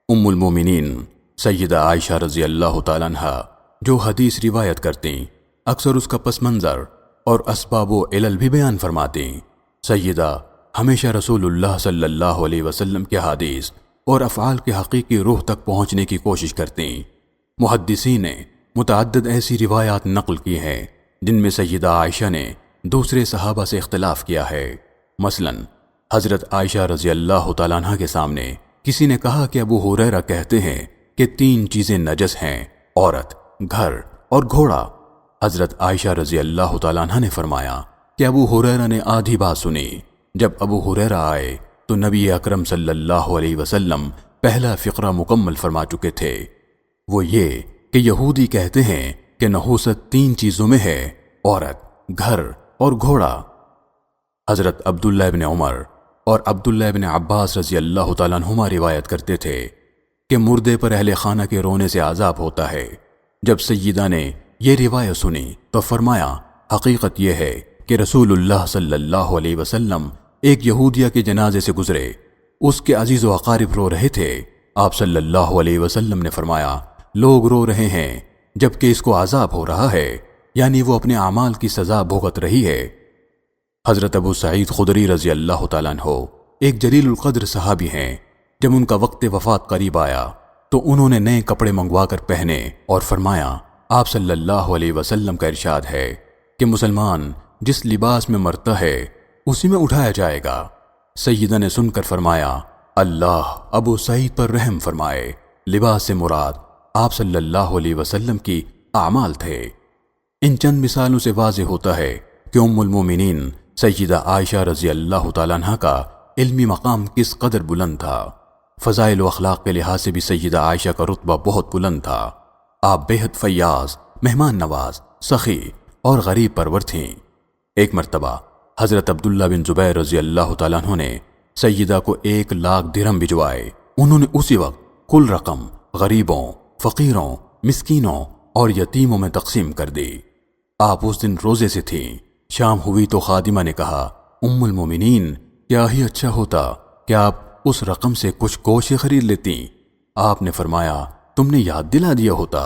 ام المومنین سیدہ عائشہ رضی اللہ تعالیٰ عنہ جو حدیث روایت کرتیں، اکثر اس کا پس منظر اور اسباب و علل بھی بیان فرماتیں۔ سیدہ ہمیشہ رسول اللہ صلی اللہ علیہ وسلم کے حدیث اور افعال کے حقیقی روح تک پہنچنے کی کوشش کرتیں۔ محدثین نے متعدد ایسی روایات نقل کی ہیں جن میں سیدہ عائشہ نے دوسرے صحابہ سے اختلاف کیا ہے۔ مثلا حضرت عائشہ رضی اللہ تعالیٰ عنہ کے سامنے کسی نے کہا کہ ابو ہریرہ کہتے ہیں کہ 3 چیزیں نجس ہیں: عورت، گھر اور گھوڑا۔ حضرت عائشہ رضی اللہ تعالیٰ عنہ نے فرمایا کہ ابو ہریرہ نے آدھی بات سنی۔ جب ابو ہریرہ آئے تو نبی اکرم صلی اللہ علیہ وسلم پہلا فقرہ مکمل فرما چکے تھے، وہ یہ کہ یہودی کہتے ہیں کہ نحوست 3 چیزوں میں ہے: عورت، گھر اور گھوڑا۔ حضرت عبداللہ ابن عمر اور عبداللہ ابن عباس رضی اللہ تعالیٰ عنہما روایت کرتے تھے کہ مردے پر اہل خانہ کے رونے سے عذاب ہوتا ہے۔ جب سیدہ نے یہ روایت سنی تو فرمایا، حقیقت یہ ہے کہ رسول اللہ صلی اللہ علیہ وسلم ایک یہودیہ کے جنازے سے گزرے، اس کے عزیز و اقارب رو رہے تھے۔ آپ صلی اللہ علیہ وسلم نے فرمایا، لوگ رو رہے ہیں جبکہ اس کو عذاب ہو رہا ہے، یعنی وہ اپنے اعمال کی سزا بھگت رہی ہے۔ حضرت ابو سعید خدری رضی اللہ تعالیٰ عنہ ایک جلیل القدر صحابی ہیں۔ جب ان کا وقت وفات قریب آیا تو انہوں نے نئے کپڑے منگوا کر پہنے اور فرمایا، آپ صلی اللہ علیہ وسلم کا ارشاد ہے کہ مسلمان جس لباس میں مرتا ہے اسی میں اٹھایا جائے گا۔ سیدہ نے سن کر فرمایا، اللہ ابو سعید پر رحم فرمائے۔ لباس سے مراد آپ صلی اللہ علیہ وسلم کی اعمال تھے۔ ان چند مثالوں سے واضح ہوتا ہے کہ ام المومنین سیدہ عائشہ رضی اللہ تعالیٰ عنہ کا علمی مقام کس قدر بلند تھا۔ فضائل و اخلاق کے لحاظ سے بھی سیدہ عائشہ کا رتبہ بہت بلند تھا۔ آپ بے حد فیاض، مہمان نواز، سخی اور غریب پرور تھیں۔ ایک مرتبہ حضرت عبداللہ بن زبیر رضی اللہ تعالیٰ عنہ نے سیدہ کو 1,00,000 درہم بھجوائے۔ انہوں نے اسی وقت کل رقم غریبوں، فقیروں، مسکینوں اور یتیموں میں تقسیم کر دی۔ آپ اس دن روزے سے تھیں۔ شام ہوئی تو خادمہ نے کہا، ام المومنین، کیا ہی اچھا ہوتا کہ آپ اس رقم سے کچھ گوشت خرید لیتی۔ آپ نے فرمایا، تم نے یاد دلا دیا ہوتا۔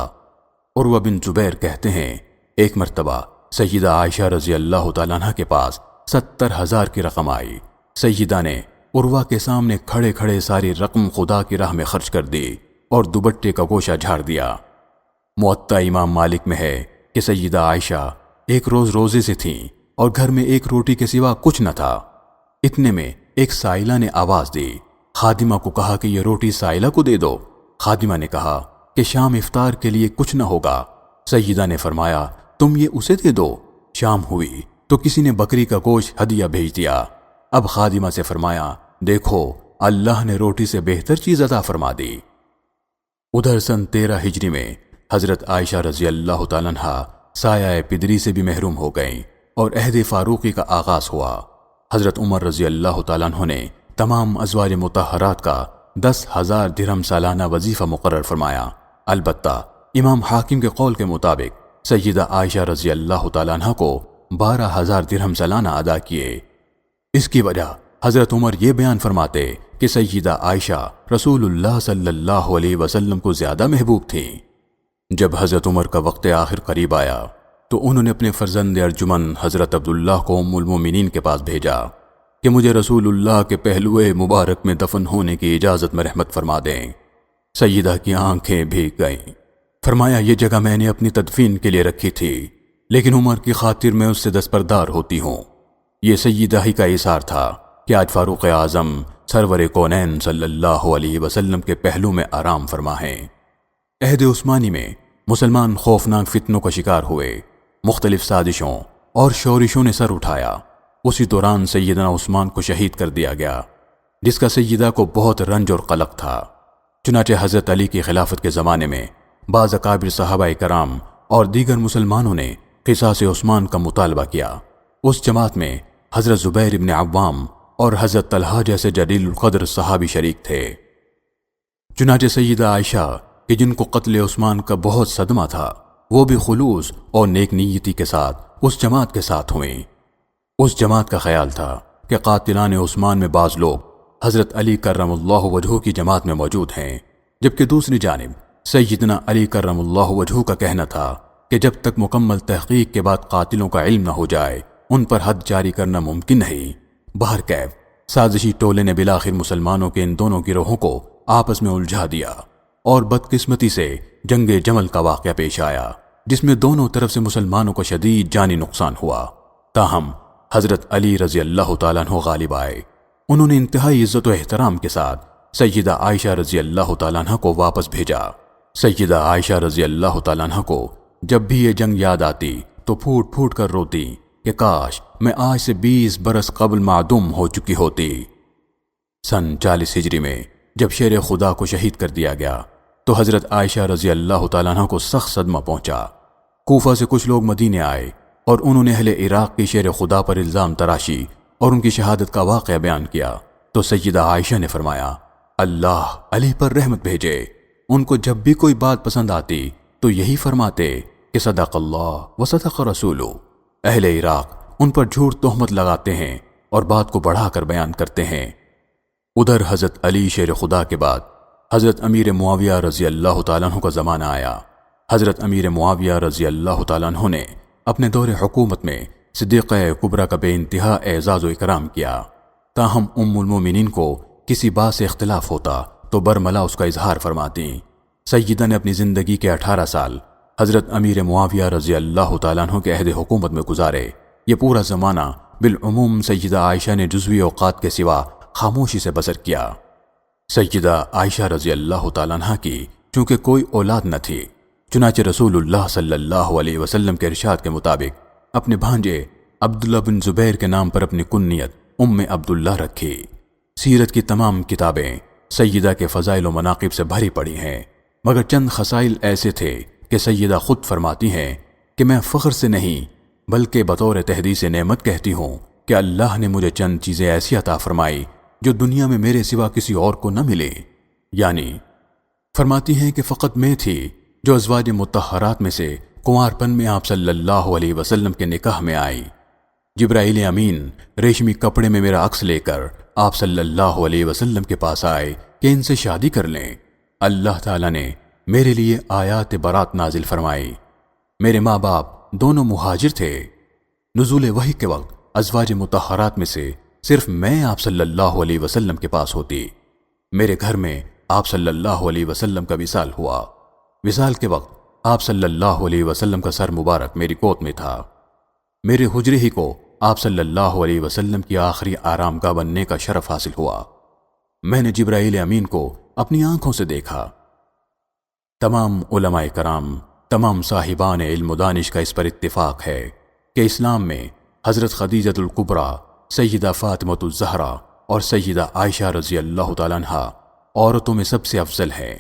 عروہ بن زبیر کہتے ہیں، ایک مرتبہ سیدہ عائشہ رضی اللہ تعالیٰ عنہ کے پاس 70,000 کی رقم آئی۔ سیدہ نے عروہ کے سامنے کھڑے کھڑے ساری رقم خدا کی راہ میں خرچ کر دی اور دوپٹے کا گوشہ جھاڑ دیا۔ موطا امام مالک میں ہے کہ سیدہ عائشہ ایک روز روزے سے تھیں اور گھر میں ایک روٹی کے سوا کچھ نہ تھا۔ اتنے میں ایک سائلہ نے آواز دی۔ خادمہ کو کہا کہ یہ روٹی سائلہ کو دے دو۔ خادمہ نے کہا کہ شام افطار کے لیے کچھ نہ ہوگا۔ سیدہ نے فرمایا، تم یہ اسے دے دو۔ شام ہوئی تو کسی نے بکری کا گوشت ہدیہ بھیج دیا۔ اب خادمہ سے فرمایا، دیکھو اللہ نے روٹی سے بہتر چیز عطا فرما دی۔ ادھر سن 13 ہجری میں حضرت عائشہ رضی اللہ تعالیٰ عنہ سایہ پدری سے بھی محروم ہو گئیں اور عہد فاروقی کا آغاز ہوا۔ حضرت عمر رضی اللہ تعالیٰ عنہ نے تمام ازواج مطہرات کا 10,000 درہم سالانہ وظیفہ مقرر فرمایا۔ البتہ امام حاکم کے قول کے مطابق سیدہ عائشہ رضی اللہ تعالیٰ عنہ کو 12,000 درہم سالانہ ادا کیے۔ اس کی وجہ حضرت عمر یہ بیان فرماتے کہ سیدہ عائشہ رسول اللہ صلی اللہ علیہ وسلم کو زیادہ محبوب تھیں۔ جب حضرت عمر کا وقت آخر قریب آیا تو انہوں نے اپنے فرزند ارجمن حضرت عبداللہ کو ام المومنین کے پاس بھیجا کہ مجھے رسول اللہ کے پہلوئے مبارک میں دفن ہونے کی اجازت میں رحمت فرما دیں۔ سیدہ کی آنکھیں بھیگ گئیں۔ فرمایا، یہ جگہ میں نے اپنی تدفین کے لیے رکھی تھی، لیکن عمر کی خاطر میں اس سے دستبردار ہوتی ہوں۔ یہ سیدہ ہی کا اظہار تھا کہ آج فاروق اعظم سرور کونین صلی اللہ علیہ وسلم کے پہلو میں آرام فرما ہیں۔ عہد عثمانی میں مسلمان خوفناک فتنوں کا شکار ہوئے، مختلف سازشوں اور شورشوں نے سر اٹھایا۔ اسی دوران سیدنا عثمان کو شہید کر دیا گیا، جس کا سیدہ کو بہت رنج اور قلق تھا۔ چنانچہ حضرت علی کی خلافت کے زمانے میں بعض اکابر صحابہ کرام اور دیگر مسلمانوں نے قصاص عثمان کا مطالبہ کیا۔ اس جماعت میں حضرت زبیر ابن عوام اور حضرت طلحہ جیسے جلیل القدر صحابی شریک تھے۔ چنانچہ سیدہ عائشہ کہ جن کو قتل عثمان کا بہت صدمہ تھا، وہ بھی خلوص اور نیک نیتی کے ساتھ اس جماعت کے ساتھ ہوئیں۔ اس جماعت کا خیال تھا کہ قاتلان عثمان میں بعض لوگ حضرت علی کرم اللہ وجہہ کی جماعت میں موجود ہیں، جبکہ دوسری جانب سیدنا علی کرم اللہ وجہہ کا کہنا تھا کہ جب تک مکمل تحقیق کے بعد قاتلوں کا علم نہ ہو جائے ان پر حد جاری کرنا ممکن نہیں۔ بہرکیف سازشی ٹولے نے بالآخر مسلمانوں کے ان دونوں گروہوں کو آپس میں الجھا دیا اور بدقسمتی سے جنگ جمل کا واقعہ پیش آیا، جس میں دونوں طرف سے مسلمانوں کو شدید جانی نقصان ہوا۔ تاہم حضرت علی رضی اللہ تعالیٰ عنہ غالب آئے۔ انہوں نے انتہائی عزت و احترام کے ساتھ سیدہ عائشہ رضی اللہ تعالیٰ عنہ کو واپس بھیجا۔ سیدہ عائشہ رضی اللہ تعالیٰ عنہ کو جب بھی یہ جنگ یاد آتی تو پھوٹ پھوٹ کر روتی کہ کاش میں آج سے 20 برس قبل معدوم ہو چکی ہوتی۔ سن 40 ہجری میں جب شیر خدا کو شہید کر دیا گیا تو حضرت عائشہ رضی اللہ تعالیٰ عنہ کو سخت صدمہ پہنچا۔ کوفہ سے کچھ لوگ مدینے آئے اور انہوں نے اہل عراق کی شیر خدا پر الزام تراشی اور ان کی شہادت کا واقعہ بیان کیا تو سیدہ عائشہ نے فرمایا، اللہ علی پر رحمت بھیجے، ان کو جب بھی کوئی بات پسند آتی تو یہی فرماتے کہ صدق اللہ و صدق رسولہ۔ اہل عراق ان پر جھوٹ تہمت لگاتے ہیں اور بات کو بڑھا کر بیان کرتے ہیں۔ ادھر حضرت علی شیر خدا کے بعد حضرت امیر معاویہ رضی اللہ تعالیٰ عنہ کا زمانہ آیا۔ حضرت امیر معاویہ رضی اللہ تعالیٰ عنہ نے اپنے دور حکومت میں صدیقہ کبریٰ کا بے انتہا اعزاز و اکرام کیا۔ تاہم ام المومنین کو کسی بات سے اختلاف ہوتا تو برملا اس کا اظہار فرماتی۔ سیدہ نے اپنی زندگی کے 18 سال حضرت امیر معاویہ رضی اللہ تعالیٰ عنہ کے عہد حکومت میں گزارے۔ یہ پورا زمانہ بالعموم سیدہ عائشہ نے جزوی اوقات کے سوا خاموشی سے بسر کیا۔ سیدہ عائشہ رضی اللہ تعالیٰ عنہ کی چونکہ کوئی اولاد نہ تھی، چنانچہ رسول اللہ صلی اللہ علیہ وسلم کے ارشاد کے مطابق اپنے بھانجے عبداللہ بن زبیر کے نام پر اپنی کنیت ام عبداللہ رکھی۔ سیرت کی تمام کتابیں سیدہ کے فضائل و مناقب سے بھری پڑی ہیں، مگر چند خصائل ایسے تھے کہ سیدہ خود فرماتی ہیں کہ میں فخر سے نہیں بلکہ بطور تحدیث نعمت کہتی ہوں کہ اللہ نے مجھے چند چیزیں ایسی عطا فرمائی جو دنیا میں میرے سوا کسی اور کو نہ ملے۔ یعنی فرماتی ہیں کہ فقط میں تھی جو ازواج مطہرات میں سے کنوارپن میں آپ صلی اللہ علیہ وسلم کے نکاح میں آئی۔ جبرائیل امین ریشمی کپڑے میں میرا عکس لے کر آپ صلی اللہ علیہ وسلم کے پاس آئے کہ ان سے شادی کر لیں۔ اللہ تعالیٰ نے میرے لیے آیات برات نازل فرمائی۔ میرے ماں باپ دونوں مہاجر تھے۔ نزول وحی کے وقت ازواج مطہرات میں سے صرف میں آپ صلی اللہ علیہ وسلم کے پاس ہوتی۔ میرے گھر میں آپ صلی اللہ علیہ وسلم کا وصال ہوا۔ وصال کے وقت آپ صلی اللہ علیہ وسلم کا سر مبارک میری گود میں تھا۔ میرے حجرے ہی کو آپ صلی اللہ علیہ وسلم کی آخری آرام گاہ بننے کا شرف حاصل ہوا۔ میں نے جبرائیل امین کو اپنی آنکھوں سے دیکھا۔ تمام علماء کرام، تمام صاحبان علم و دانش کا اس پر اتفاق ہے کہ اسلام میں حضرت خدیجۃ الکبریٰ، سیدہ فاطمۃ الزہرا اور سیدہ عائشہ رضی اللہ تعالیٰ عنہ عورتوں میں سب سے افضل ہیں۔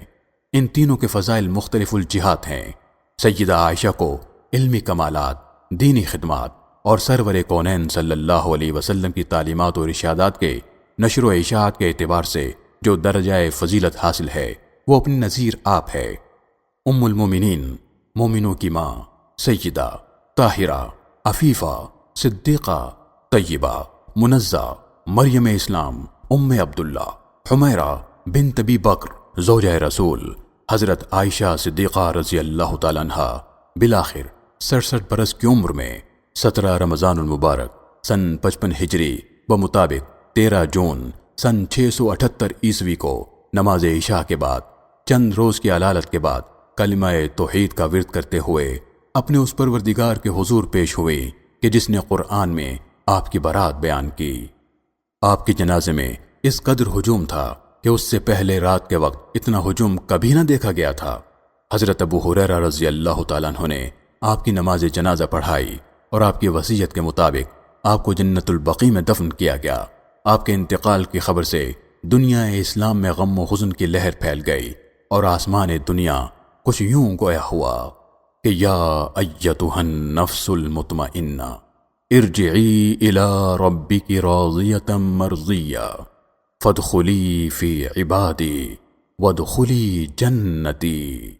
ان تینوں کے فضائل مختلف الجہات ہیں۔ سیدہ عائشہ کو علمی کمالات، دینی خدمات اور سرور کونین صلی اللہ علیہ وسلم کی تعلیمات و ارشادات کے نشر و اشاعت کے اعتبار سے جو درجہ فضیلت حاصل ہے وہ اپنی نظیر آپ ہے۔ ام المومنین، مومنوں کی ماں، سیدہ طاہرہ، عفیفہ، صدیقہ، طیبہ، منزہ، مریم اسلام، ام عبداللہ، حمیرہ بنت ابی بکر زوجہ رسول، حضرت عائشہ صدیقہ رضی اللہ تعالیٰ عنہ بالآخر 67 برس کی عمر میں 17 رمضان المبارک سن 55 ہجری بمطابق 13 جون سن 678 عیسوی کو نماز عشاء کے بعد چند روز کی علالت کے بعد کلمہ توحید کا ورد کرتے ہوئے اپنے اس پروردگار کے حضور پیش ہوئے کہ جس نے قرآن میں آپ کی برات بیان کی۔ آپ کے جنازے میں اس قدر ہجوم تھا کہ اس سے پہلے رات کے وقت اتنا ہجوم کبھی نہ دیکھا گیا تھا۔ حضرت ابو ہریرہ رضی اللہ تعالیٰ عنہ نے آپ کی نماز جنازہ پڑھائی اور آپ کی وصیت کے مطابق آپ کو جنت البقیع میں دفن کیا گیا۔ آپ کے انتقال کی خبر سے دنیا اسلام میں غم و حزن کی لہر پھیل گئی اور آسمان دنیا کچھ یوں گویا ہوا کہ یا ایتھا النفس المطمئنہ ارجعی الی ربک راضیۃ مرضیہ فادخلی فی عبادی وادخلی جنتی۔